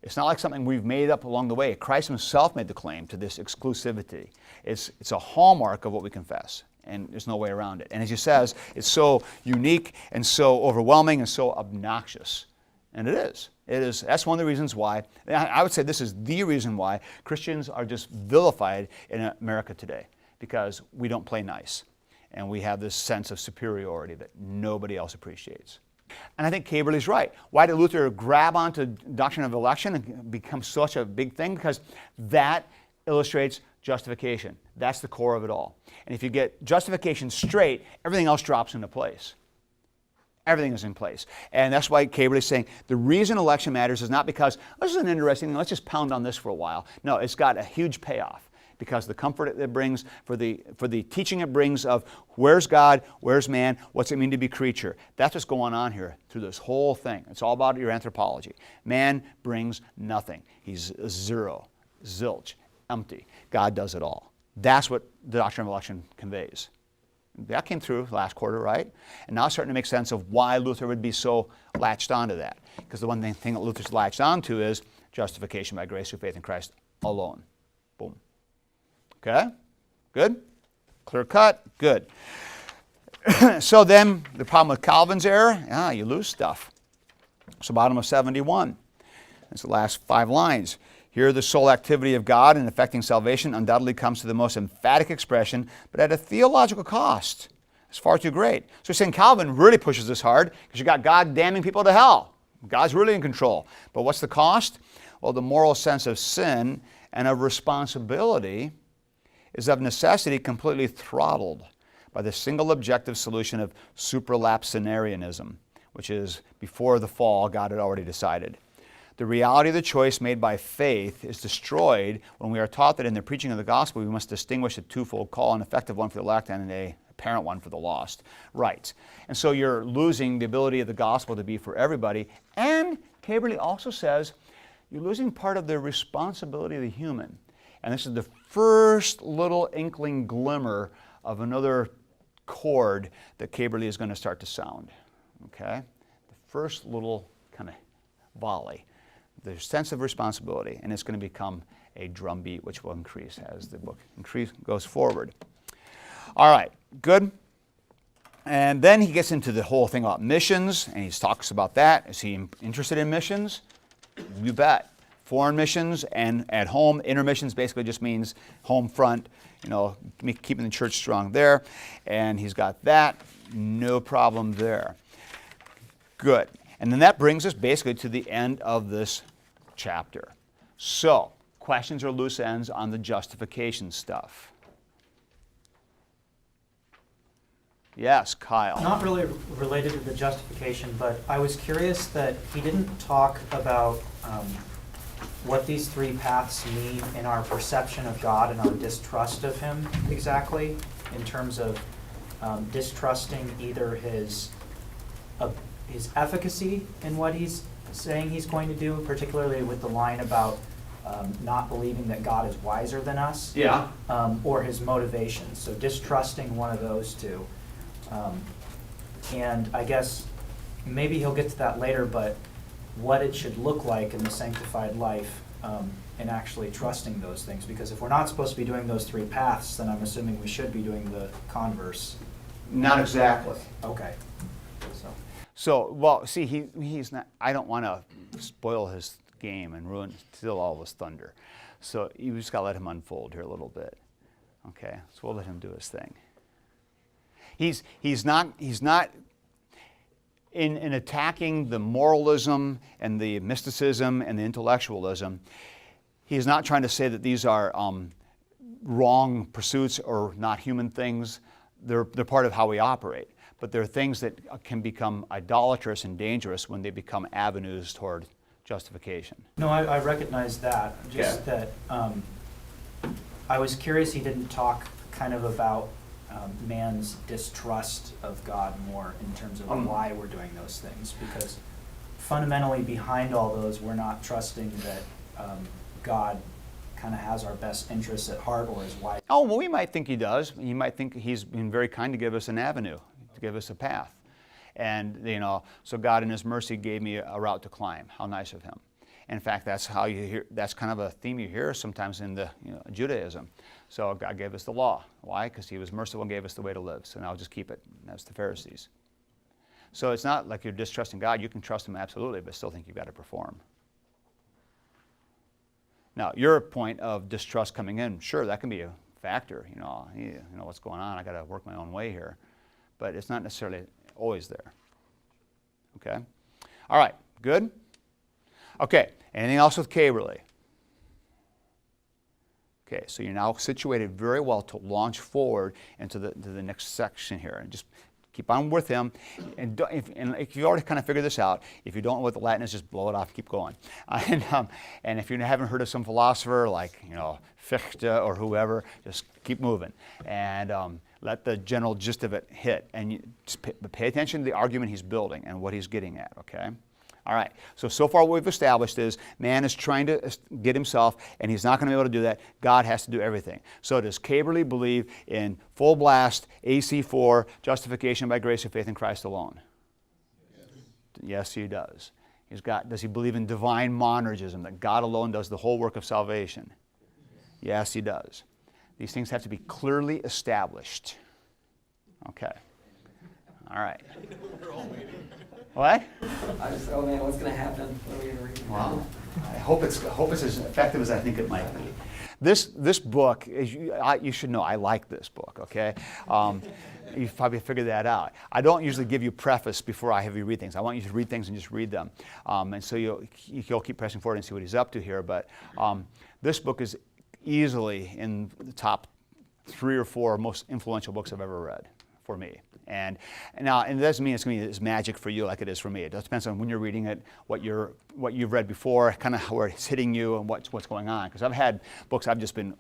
It's not like something we've made up along the way. Christ himself made the claim to this exclusivity. It's a hallmark of what we confess, and there's no way around it. And as he says, it's so unique and so overwhelming and so obnoxious. And it is. It is. That's one of the reasons why, I would say this is the reason why Christians are just vilified in America today, because we don't play nice. And we have this sense of superiority that nobody else appreciates. And I think Köberle's right. Why did Luther grab onto doctrine of election and become such a big thing? Because that illustrates justification. That's the core of it all. And if you get justification straight, everything else drops into place. Everything is in place. And that's why Köberle is saying the reason election matters is not because, oh, this is an interesting thing, let's just pound on this for a while. No, it's got a huge payoff because the comfort it brings, for the teaching it brings of where's God, where's man, what's it mean to be creature. That's what's going on here through this whole thing. It's all about your anthropology. Man brings nothing. He's zero, zilch, empty. God does it all. That's what the doctrine of election conveys. That came through last quarter, right? And now it's starting to make sense of why Luther would be so latched onto that. Because the one thing that Luther's latched onto is justification by grace through faith in Christ alone. Boom. Okay? Good? Clear cut? Good. So then, the problem with Calvin's error, you lose stuff. So bottom of 71. That's the last 5 lines. Here, the sole activity of God in effecting salvation undoubtedly comes to the most emphatic expression, but at a theological cost. It's far too great. So he's saying Calvin really pushes this hard because you got God damning people to hell. God's really in control. But what's the cost? Well, the moral sense of sin and of responsibility is of necessity completely throttled by the single objective solution of supralapsarianism, which is before the fall, God had already decided. The reality of the choice made by faith is destroyed when we are taught that in the preaching of the gospel we must distinguish a twofold call, an effective one for the elect and a apparent one for the lost. Right. And so you're losing the ability of the gospel to be for everybody. And Köberle also says you're losing part of the responsibility of the human. And this is the first little inkling glimmer of another chord that Köberle is going to start to sound. Okay? The first little kind of volley. The sense of responsibility, and it's going to become a drumbeat which will increase as the book goes forward. All right, good. And then he gets into the whole thing about missions, and he talks about that. Is he interested in missions? You bet. Foreign missions and at home. Intermissions basically just means home front, keeping the church strong there. And he's got that. No problem there. Good. And then that brings us basically to the end of this chapter. So, questions or loose ends on the justification stuff? Yes, Kyle. Not really related to the justification, but I was curious that he didn't talk about what these 3 paths mean in our perception of God and our distrust of Him exactly, in terms of distrusting either His efficacy in what He's saying He's going to do, particularly with the line about not believing that God is wiser than us, or His motivations. So distrusting one of those two. And I guess maybe he'll get to that later, but what it should look like in the sanctified life and actually trusting those things. Because if we're not supposed to be doing those 3 paths, then I'm assuming we should be doing the converse. Not exactly. Okay. So, well, see, he's not, I don't want to spoil his game and steal all his thunder. So you just got to let him unfold here a little bit. Okay? So we'll let him do his thing. He's not in attacking the moralism and the mysticism and the intellectualism, he's not trying to say that these are wrong pursuits or not human things. They're part of how we operate. But they're things that can become idolatrous and dangerous when they become avenues toward justification. No, I recognize that. Just that I was curious he didn't talk kind of about man's distrust of God more in terms of why we're doing those things. Because fundamentally behind all those, we're not trusting that God kind of has our best interests at heart or is wise. Oh, well, we might think he does. He might think he's been very kind to give us an avenue, to give us a path. And, so God in His mercy gave me a route to climb. How nice of Him. In fact, that's how you hear, that's kind of a theme you hear sometimes in the Judaism. So God gave us the law. Why? Because He was merciful and gave us the way to live. So now just keep it. That's the Pharisees. So it's not like you're distrusting God. You can trust Him absolutely, but still think you've got to perform. Now, your point of distrust coming in, sure, that can be a factor. What's going on? I got to work my own way here. But it's not necessarily always there. Okay? All right, good? Okay, anything else with Köberle? Okay, so you're now situated very well to launch forward into the next section here. And just Keep on with him. And if you already kind of figured this out, if you don't know what the Latin is, just blow it off, keep going. And if you haven't heard of some philosopher like, Fichte or whoever, just keep moving. And let the general gist of it hit. And just pay attention to the argument he's building and what he's getting at, okay? All right, so far what we've established is man is trying to get himself, and he's not going to be able to do that. God has to do everything. So does Köberle believe in full blast, AC4, justification by grace of faith in Christ alone? Yes, he does. Does he believe in divine monergism, that God alone does the whole work of salvation? Yes, he does. These things have to be clearly established. Okay. All right. What? I just, oh man, what's going to happen? What are we going to read? Well, I hope it's as effective as I think it might be. This book, you should know, I like this book, okay? You've probably figured that out. I don't usually give you preface before I have you read things. I want you to read things and just read them. And so you'll keep pressing forward and see what he's up to here. But this book is easily in the top 3 or 4 most influential books I've ever read for me. And it doesn't mean it's going to be as magic for you like it is for me. It just depends on when you're reading it, what you've read before, kind of where it's hitting you and what's going on. Because I've had books I've just been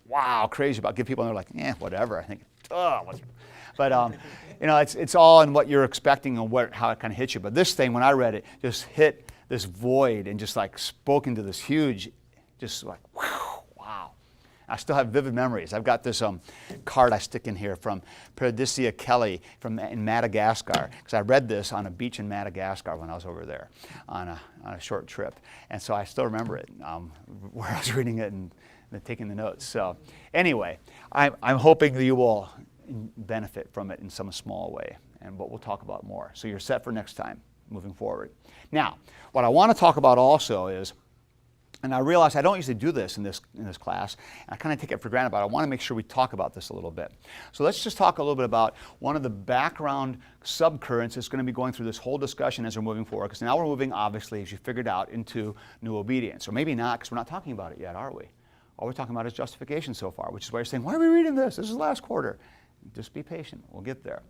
crazy about, give people and they're like, whatever. I think, but it's all in what you're expecting and how it kind of hits you. But this thing, when I read it, just hit this void and just like spoke into this huge, just like wow. I still have vivid memories. I've got this card I stick in here from Perdicia Kelly in Madagascar, because I read this on a beach in Madagascar when I was over there on a short trip. And so I still remember it, where I was reading it and taking the notes. So anyway, I'm hoping that you will benefit from it in some small way, but we'll talk about more. So you're set for next time, moving forward. Now, what I want to talk about also is, and I realize I don't usually do this in this class, and I kind of take it for granted, but I want to make sure we talk about this a little bit. So let's just talk a little bit about one of the background subcurrents that's going to be going through this whole discussion as we're moving forward, because now we're moving, obviously, as you figured out, into new obedience. Or maybe not, because we're not talking about it yet, are we? All we're talking about is justification so far, which is why you're saying, why are we reading this? This is last quarter. Just be patient. We'll get there.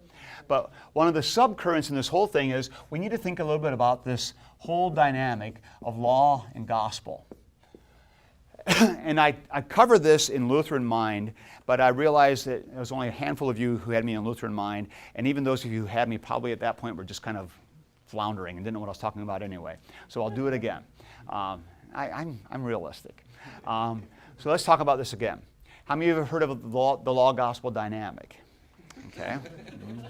But one of the subcurrents in this whole thing is we need to think a little bit about this whole dynamic of law and gospel. And I cover this in Lutheran Mind, but I realized that there was only a handful of you who had me in Lutheran Mind, and even those of you who had me probably at that point were just kind of floundering and didn't know what I was talking about anyway. So I'll do it again. I'm realistic. So let's talk about this again. How many of you have heard of the law-gospel dynamic? Okay,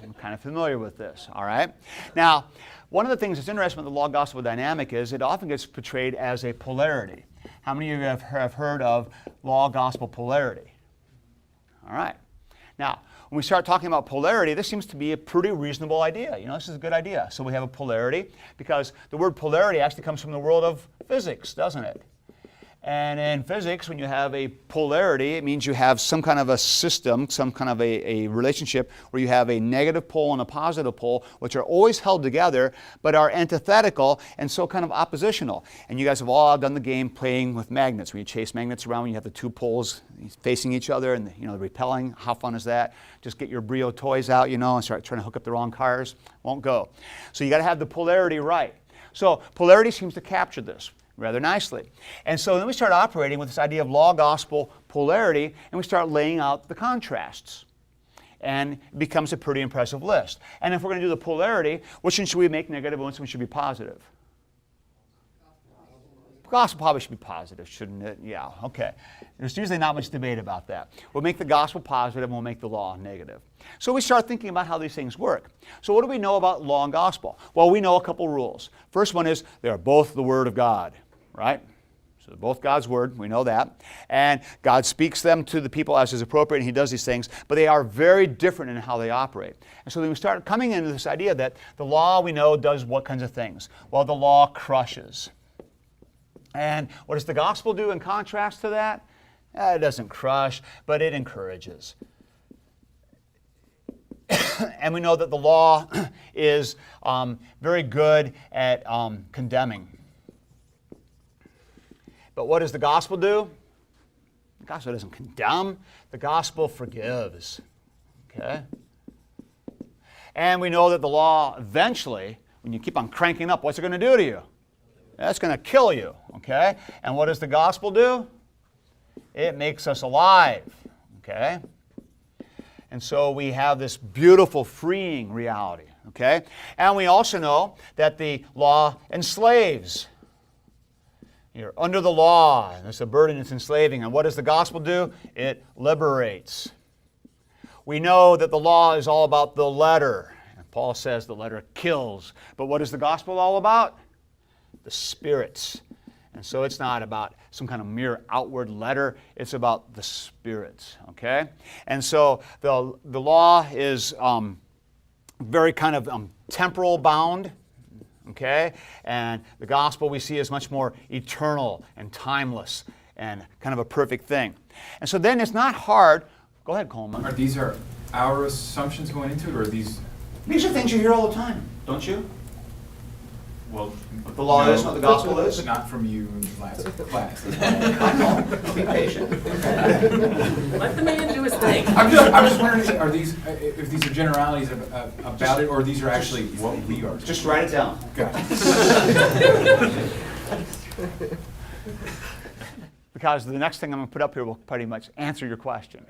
I'm kind of familiar with this, all right? Now, one of the things that's interesting with the law-gospel dynamic is it often gets portrayed as a polarity. How many of you have heard of law-gospel polarity? All right. Now, when we start talking about polarity, this seems to be a pretty reasonable idea. This is a good idea. So we have a polarity, because the word polarity actually comes from the world of physics, doesn't it? And in physics, when you have a polarity, it means you have some kind of a system, some kind of a relationship where you have a negative pole and a positive pole, which are always held together, but are antithetical and so kind of oppositional. And you guys have all done the game playing with magnets, where you chase magnets around when you have the two poles facing each other and repelling. How fun is that? Just get your Brio toys out, and start trying to hook up the wrong cars. Won't go. So you got to have the polarity right. So polarity seems to capture this rather nicely. And so then we start operating with this idea of law-gospel polarity, and we start laying out the contrasts. And it becomes a pretty impressive list. And if we're going to do the polarity, which one should we make negative and which one should be positive? Gospel probably should be positive, shouldn't it? Yeah, okay. There's usually not much debate about that. We'll make the gospel positive and we'll make the law negative. So we start thinking about how these things work. So what do we know about law and gospel? Well, we know a couple rules. First one is they are both the Word of God, right? So they're both God's Word, we know that. And God speaks them to the people as is appropriate, and He does these things, but they are very different in how they operate. And so then we start coming into this idea that the law, we know, does what kinds of things? Well, the law crushes. And what does the gospel do in contrast to that? It doesn't crush, but it encourages. And we know that the law is very good at condemning. But what does the gospel do? The gospel doesn't condemn. The gospel forgives. Okay? And we know that the law eventually, when you keep on cranking up, what's it going to do to you? That's going to kill you, okay? And what does the gospel do? It makes us alive, okay? And so we have this beautiful, freeing reality, okay? And we also know that the law enslaves. You're under the law, and it's a burden, it's enslaving. And what does the gospel do? It liberates. We know that the law is all about the letter. And Paul says the letter kills. But what is the gospel all about? The spirits. And so it's not about some kind of mere outward letter. It's about the spirits, okay? And so the law is very kind of temporal bound, okay? And the gospel we see is much more eternal and timeless and kind of a perfect thing. And so then it's not hard. Go ahead, Coleman. Are these our assumptions going into it, or are these? These are things you hear all the time, don't you? Well, What the law is, what the gospel is. Not from you in last class. I know. Be patient. Let the man do his thing. I'm just wondering, are these, if these are generalities about it, or these are actually what we are? Just write it down. Got it. Because the next thing I'm going to put up here will pretty much answer your question.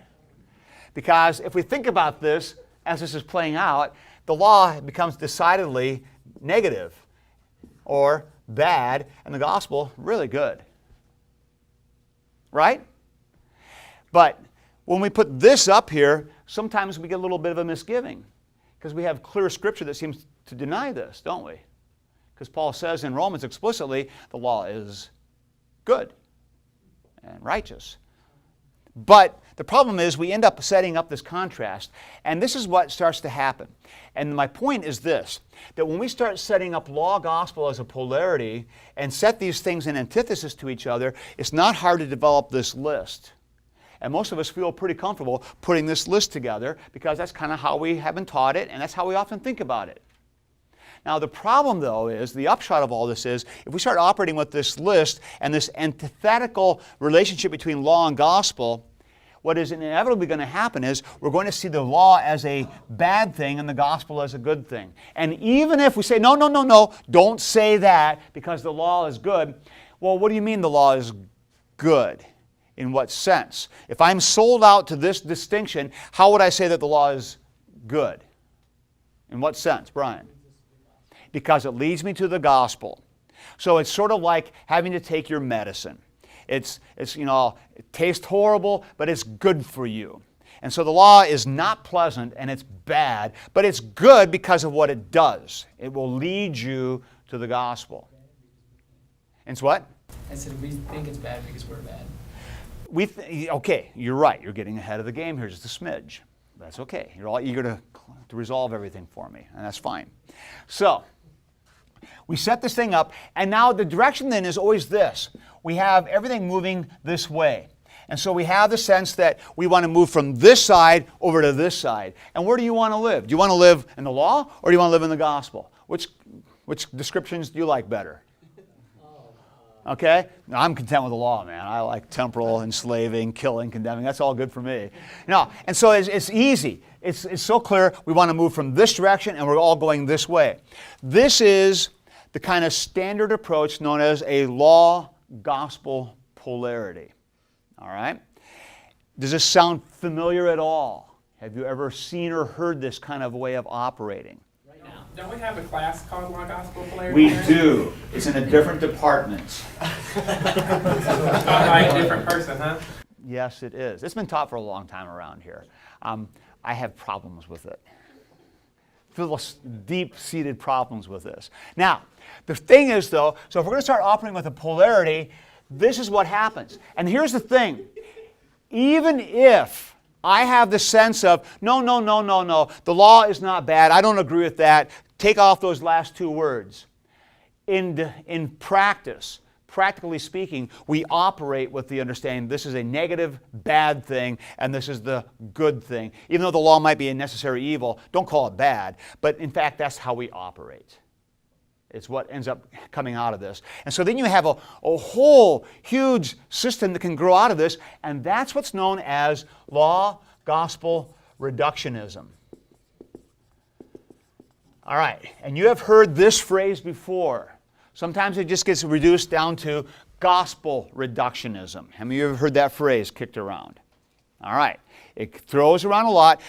Because if we think about this, as this is playing out, the law becomes decidedly negative or bad, and the gospel really good. Right? But when we put this up here, sometimes we get a little bit of a misgiving because we have clear scripture that seems to deny this, don't we? Because Paul says in Romans explicitly, the law is good and righteous. But the problem is we end up setting up this contrast, and this is what starts to happen. And my point is this, that when we start setting up law-gospel as a polarity and set these things in antithesis to each other, it's not hard to develop this list. And most of us feel pretty comfortable putting this list together because that's kind of how we have been taught it, and that's how we often think about it. Now the problem, though, is, the upshot of all this is, if we start operating with this list and this antithetical relationship between law and gospel, what is inevitably going to happen is we're going to see the law as a bad thing and the gospel as a good thing. And even if we say, no, no, no, no, don't say that because the law is good, well, what do you mean the law is good? In what sense? If I'm sold out to this distinction, how would I say that the law is good? In what sense, Brian? Because it leads me to the gospel. So it's sort of like having to take your medicine. It's you know, it tastes horrible, but it's good for you. And so the law is not pleasant and it's bad, but it's good because of what it does. It will lead you to the gospel. And it's what? I said we think it's bad because we're bad. Okay, you're right. You're getting ahead of the game here just a smidge. That's okay. You're all eager to resolve everything for me, and that's fine. So, we set this thing up, and now the direction then is always this. We have everything moving this way. And so we have the sense that we want to move from this side over to this side. And where do you want to live? Do you want to live in the law, or do you want to live in the gospel? Which descriptions do you like better? Okay? No, I'm content with the law, man. I like temporal, enslaving, killing, condemning. That's all good for me. No, and so it's easy. It's so clear we want to move from this direction, and we're all going this way. This is the kind of standard approach known as a law-gospel polarity. All right? Does this sound familiar at all? Have you ever seen or heard this kind of way of operating? Right now. Don't we have a class called Law Gospel Polarity? We do. It's in a different department. Taught by a different person, huh? Yes, it is. It's been taught for a long time around here. I have problems with it. Deep-seated problems with this. Now, the thing is, though, so if we're going to start operating with a polarity, this is what happens. And here's the thing. Even if I have the sense of, no, the law is not bad, I don't agree with that, take off those last two words. In practice, practically speaking, we operate with the understanding this is a negative, bad thing, and this is the good thing. Even though the law might be a necessary evil, don't call it bad, but in fact, that's how we operate. It's what ends up coming out of this. And so then you have a whole huge system that can grow out of this, and that's what's known as law-gospel reductionism. All right, and you have heard this phrase before. Sometimes it just gets reduced down to gospel reductionism. How many of you have heard that phrase kicked around? All right, it throws around a lot.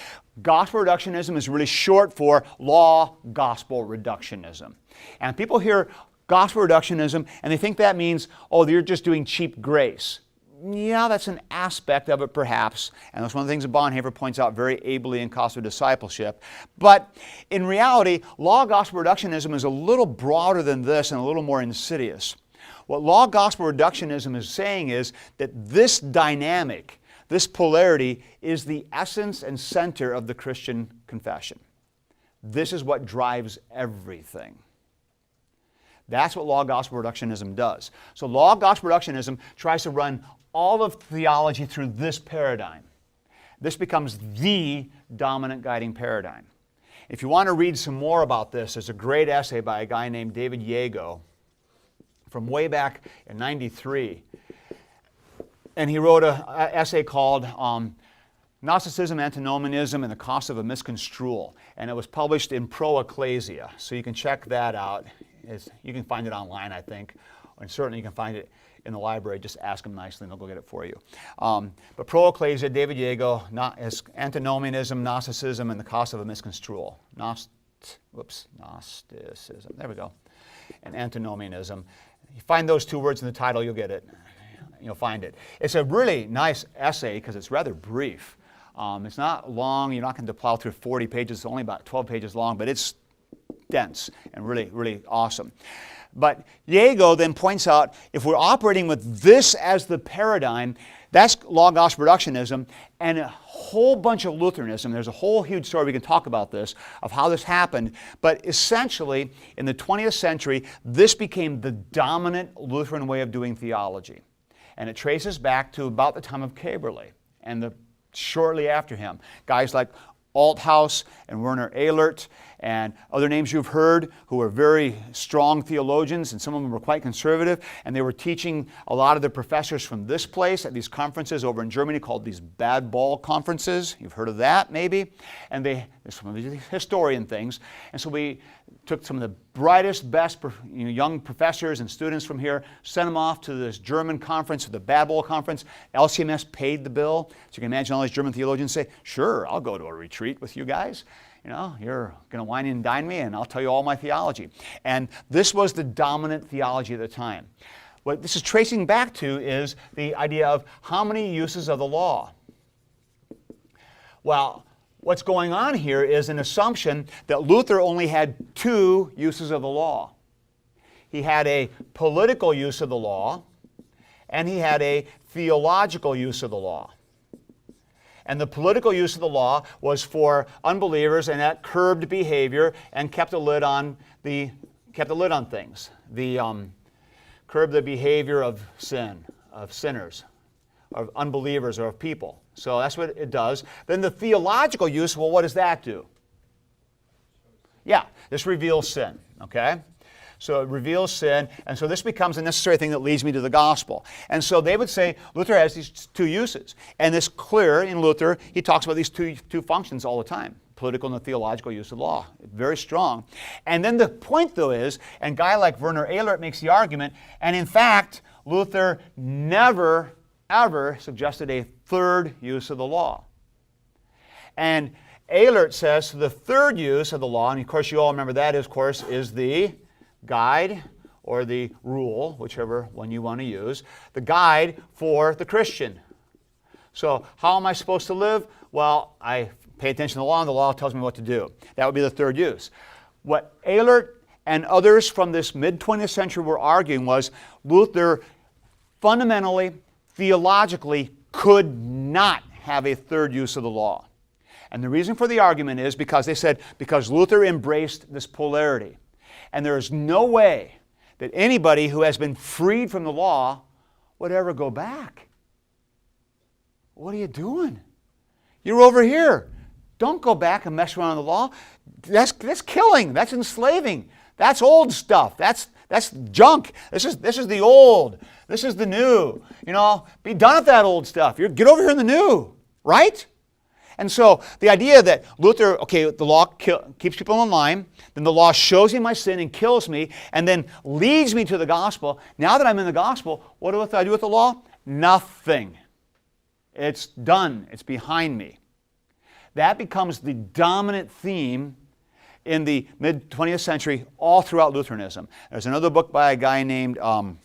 Gospel reductionism is really short for law gospel reductionism. And people hear gospel reductionism and they think that means, oh, you're just doing cheap grace. Yeah, that's an aspect of it perhaps, and that's one of the things that Bonhoeffer points out very ably in Cost of Discipleship. But in reality, law gospel reductionism is a little broader than this and a little more insidious. What law gospel reductionism is saying is that this dynamic, this polarity, is the essence and center of the Christian confession. This is what drives everything. That's what law gospel reductionism does. So law gospel reductionism tries to run all of theology through this paradigm. This becomes the dominant guiding paradigm. If you want to read some more about this, there's a great essay by a guy named David Yago from way back in '93. And he wrote an essay called Gnosticism, Antinomianism, and the Cost of a Misconstrual. And it was published in Pro Ecclesia. So you can check that out. You can find it online, I think. And certainly you can find it in the library. Just ask them nicely and they'll go get it for you. But Pro Ecclesia, David Yago, Antinomianism, Gnosticism, and the Cost of a Misconstrual. Gnosticism. There we go. And Antinomianism. You find those two words in the title, you'll get it. You'll find it. It's a really nice essay because it's rather brief. It's not long. You're not going to plow through 40 pages. It's only about 12 pages long, but it's dense and really, really awesome. But Yago then points out if we're operating with this as the paradigm, that's law gospel reductionism and a whole bunch of Lutheranism. There's a whole huge story, we can talk about this, of how this happened. But essentially, in the 20th century, this became the dominant Lutheran way of doing theology. And it traces back to about the time of Köberle and shortly after him. Guys like Althaus and Werner Ehlert and other names you've heard who were very strong theologians, and some of them were quite conservative, and they were teaching a lot of the professors from this place at these conferences over in Germany called these Bad Ball conferences. You've heard of that, maybe? And there's some of these historian things. And so we took some of the brightest, best young professors and students from here, sent them off to this German conference, the Bad Ball conference. LCMS paid the bill. So you can imagine all these German theologians say, sure, I'll go to a retreat with you guys. You know, you're going to wine and dine me, and I'll tell you all my theology. And this was the dominant theology at the time. What this is tracing back to is the idea of how many uses of the law. Well, what's going on here is an assumption that Luther only had two uses of the law. He had a political use of the law, and he had a theological use of the law. And the political use of the law was for unbelievers, and that curbed behavior and kept a lid on things. Curbed the behavior of sin, of sinners, of unbelievers, or of people. So that's what it does. Then the theological use, well, what does that do? Yeah, this reveals sin, okay? So it reveals sin, and so this becomes a necessary thing that leads me to the gospel. And so they would say Luther has these two uses. And it's clear in Luther, he talks about these two functions all the time, political and the theological use of law. Very strong. And then the point, though, is, and a guy like Werner Ehlert makes the argument, and in fact, Luther never, ever suggested a third use of the law. And Ehlert says the third use of the law, and of course you all remember that, of course, is the guide or the rule, whichever one you want to use, the guide for the Christian. So how am I supposed to live? Well, I pay attention to the law, and the law tells me what to do. That would be the third use. What Ehlert and others from this mid-20th century were arguing was Luther fundamentally, theologically, could not have a third use of the law. And the reason for the argument is because they said, because Luther embraced this polarity. And there is no way that anybody who has been freed from the law would ever go back. What are you doing? You're over here. Don't go back and mess around with the law. That's killing. That's enslaving. That's old stuff. That's junk. This is the old. This is the new. You know, be done with that old stuff. Get over here in the new, right? And so the idea that Luther, okay, the law keeps people in line, then the law shows me my sin and kills me, and then leads me to the gospel. Now that I'm in the gospel, what do I do with the law? Nothing. It's done. It's behind me. That becomes the dominant theme in the mid-20th century all throughout Lutheranism. There's another book by a guy named, now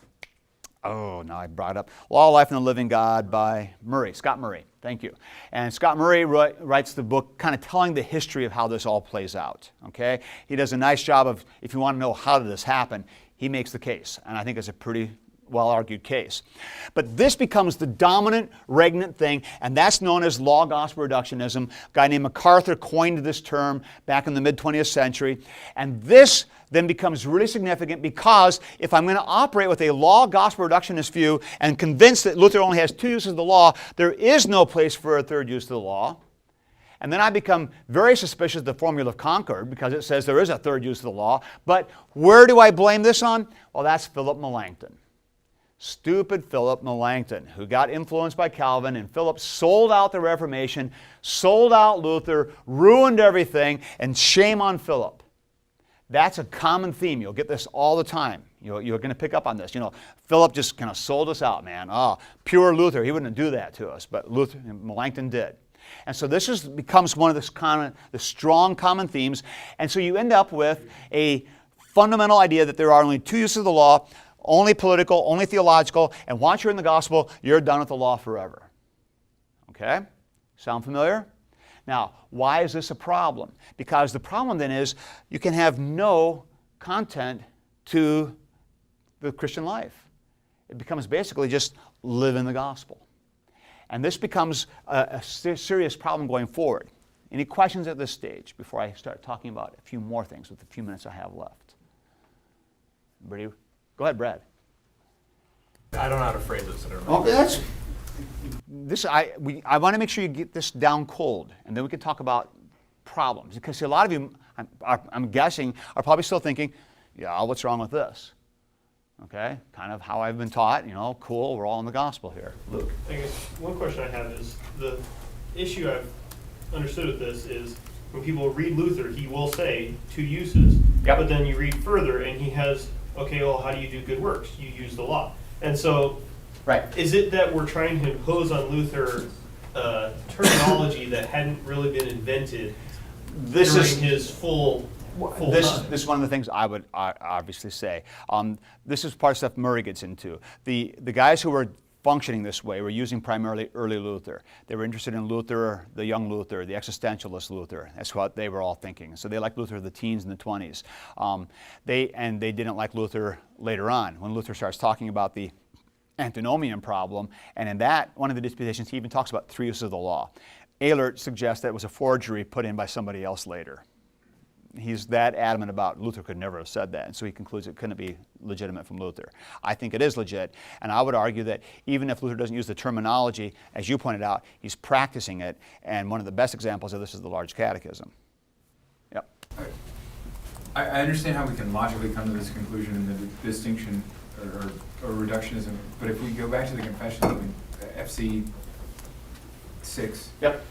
I brought it up, Law, Life, and the Living God by Scott Murray. Thank you. And Scott Murray writes the book kind of telling the history of how this all plays out. Okay? He does a nice job of, if you want to know how did this happen, he makes the case. And I think it's a pretty well-argued case. But this becomes the dominant, regnant thing, and that's known as law-gospel reductionism. A guy named MacArthur coined this term back in the mid-20th century. And this then becomes really significant because if I'm going to operate with a law-gospel reductionist view and convinced that Luther only has two uses of the law, there is no place for a third use of the law. And then I become very suspicious of the formula of Concord because it says there is a third use of the law. But where do I blame this on? Well, that's Philip Melanchthon. Stupid Philip Melanchthon, who got influenced by Calvin, and Philip sold out the Reformation, sold out Luther, ruined everything, and shame on Philip. That's a common theme. You'll get this all the time. You're going to pick up on this. You know, Philip just kind of sold us out, man. Pure Luther, he wouldn't do that to us, but Melanchthon did. And so this becomes one of the strong common themes. And so you end up with a fundamental idea that there are only two uses of the law, only political, only theological, and once you're in the gospel, you're done with the law forever. Okay? Sound familiar? Now, why is this a problem? Because the problem then is you can have no content to the Christian life. It becomes basically just live in the gospel. And this becomes a serious problem going forward. Any questions at this stage before I start talking about a few more things with the few minutes I have left? Everybody? Go ahead, Brad. I don't know how to phrase this. I don't know. Okay, I want to make sure you get this down cold, and then we can talk about problems. Because a lot of you, I'm guessing, are probably still thinking, yeah, what's wrong with this? Okay, kind of how I've been taught, cool, we're all in the gospel here. Luke. I guess one question I have is the issue I've understood with this is when people read Luther, he will say two uses. Yep. But then you read further and he has, okay, well, how do you do good works? You use the law. And so, right. Is it that we're trying to impose on Luther terminology that hadn't really been invented during his full This time? is one of the things I would obviously say. This is part of stuff Murray gets into. The guys who were functioning this way were using primarily early Luther. They were interested in Luther, the young Luther, the existentialist Luther. That's what they were all thinking. So they liked Luther of the teens and the 20s. They didn't like Luther later on, when Luther starts talking about the antinomian problem. And in that, one of the disputations, he even talks about three uses of the law. Ehlert suggests that it was a forgery put in by somebody else later. He's that adamant about Luther could never have said that, and so he concludes it couldn't be legitimate from Luther. I think it is legit, and I would argue that even if Luther doesn't use the terminology, as you pointed out, he's practicing it, and one of the best examples of this is the Large Catechism. Yep. I understand how we can logically come to this conclusion in the distinction or reductionism, but if we go back to the confession, FC 6. Yep.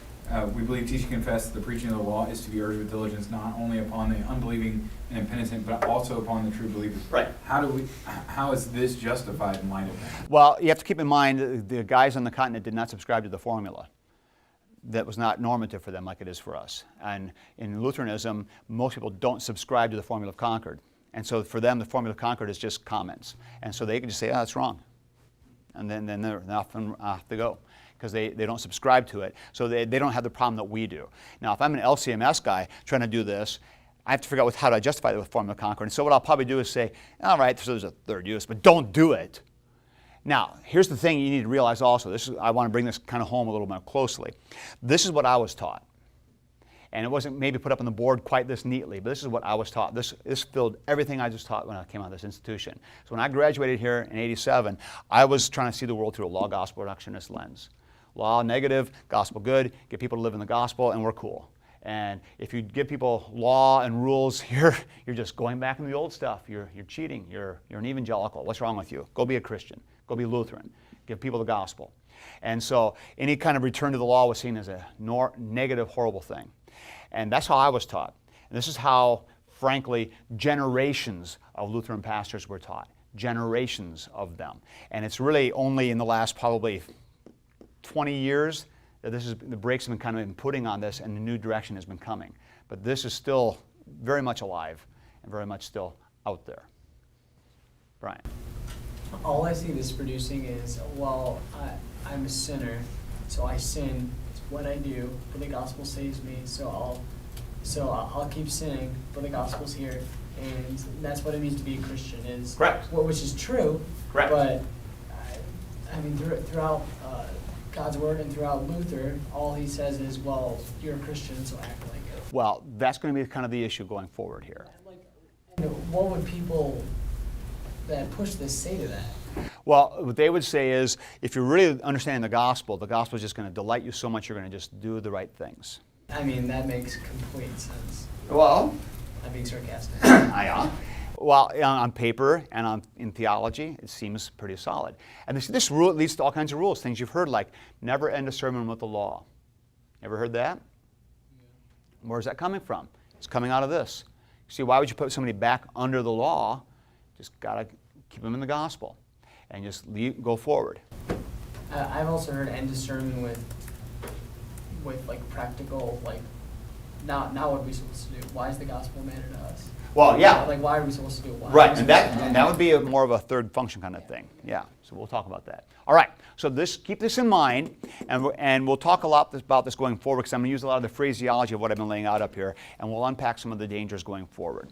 We believe, teach, and confess that the preaching of the law is to be urged with diligence, not only upon the unbelieving and impenitent, but also upon the true believers. Right. How is this justified in light of that? Well, you have to keep in mind the guys on the continent did not subscribe to the formula. That was not normative for them like it is for us. And in Lutheranism, most people don't subscribe to the formula of Concord. And so for them, the formula of Concord is just comments. And so they can just say, that's wrong. And then they're off they go, because they don't subscribe to it. So they don't have the problem that we do. Now, if I'm an LCMS guy trying to do this, I have to figure out how do I justify that with formula of Concord. And so what I'll probably do is say, all right, so there's a third use, but don't do it. Now, here's the thing you need to realize also. I want to bring this kind of home a little more closely. This is what I was taught. And it wasn't maybe put up on the board quite this neatly, but this is what I was taught. This filled everything I just taught when I came out of this institution. So when I graduated here in '87, I was trying to see the world through a law gospel reductionist lens. Law negative, gospel good, get people to live in the gospel, and we're cool. And if you give people law and rules, you're just going back into the old stuff. You're cheating. You're an evangelical. What's wrong with you? Go be a Christian. Go be Lutheran. Give people the gospel. And so any kind of return to the law was seen as a negative, horrible thing. And that's how I was taught. And this is how, frankly, generations of Lutheran pastors were taught. Generations of them. And it's really only in the last probably 20 years that the brakes have been kind of been putting on this and the new direction has been coming. But this is still very much alive and very much still out there. Brian. All I see this producing is, well, I'm a sinner, so I sin. It's what I do, but the gospel saves me, so I'll keep sinning, but the gospel's here, and that's what it means to be a Christian. Is Correct. Which is true. Correct. But I mean, throughout God's word and throughout Luther, all he says is, well, you're a Christian, so act like it. Well, that's going to be kind of the issue going forward here. And what would people that push this say to that? Well, what they would say is, if you're really understanding the gospel is just going to delight you so much you're going to just do the right things. I mean, that makes complete sense. Well, I'm being sarcastic. well, on paper and in theology, it seems pretty solid. And this rule leads to all kinds of rules, things you've heard, like never end a sermon with the law. Ever heard that? Where's that coming from? It's coming out of this. See, why would you put somebody back under the law? Just got to keep them in the gospel and just go forward. I've also heard end a sermon with like practical, like, now what are we supposed to do? Why is the gospel matter to us? Well, yeah. Like, why are we supposed to do it? Why Right, and that would be more of a third function kind of thing. Yeah, so we'll talk about that. All right, so keep this in mind, and we'll talk a lot about this going forward, because I'm going to use a lot of the phraseology of what I've been laying out up here, and we'll unpack some of the dangers going forward.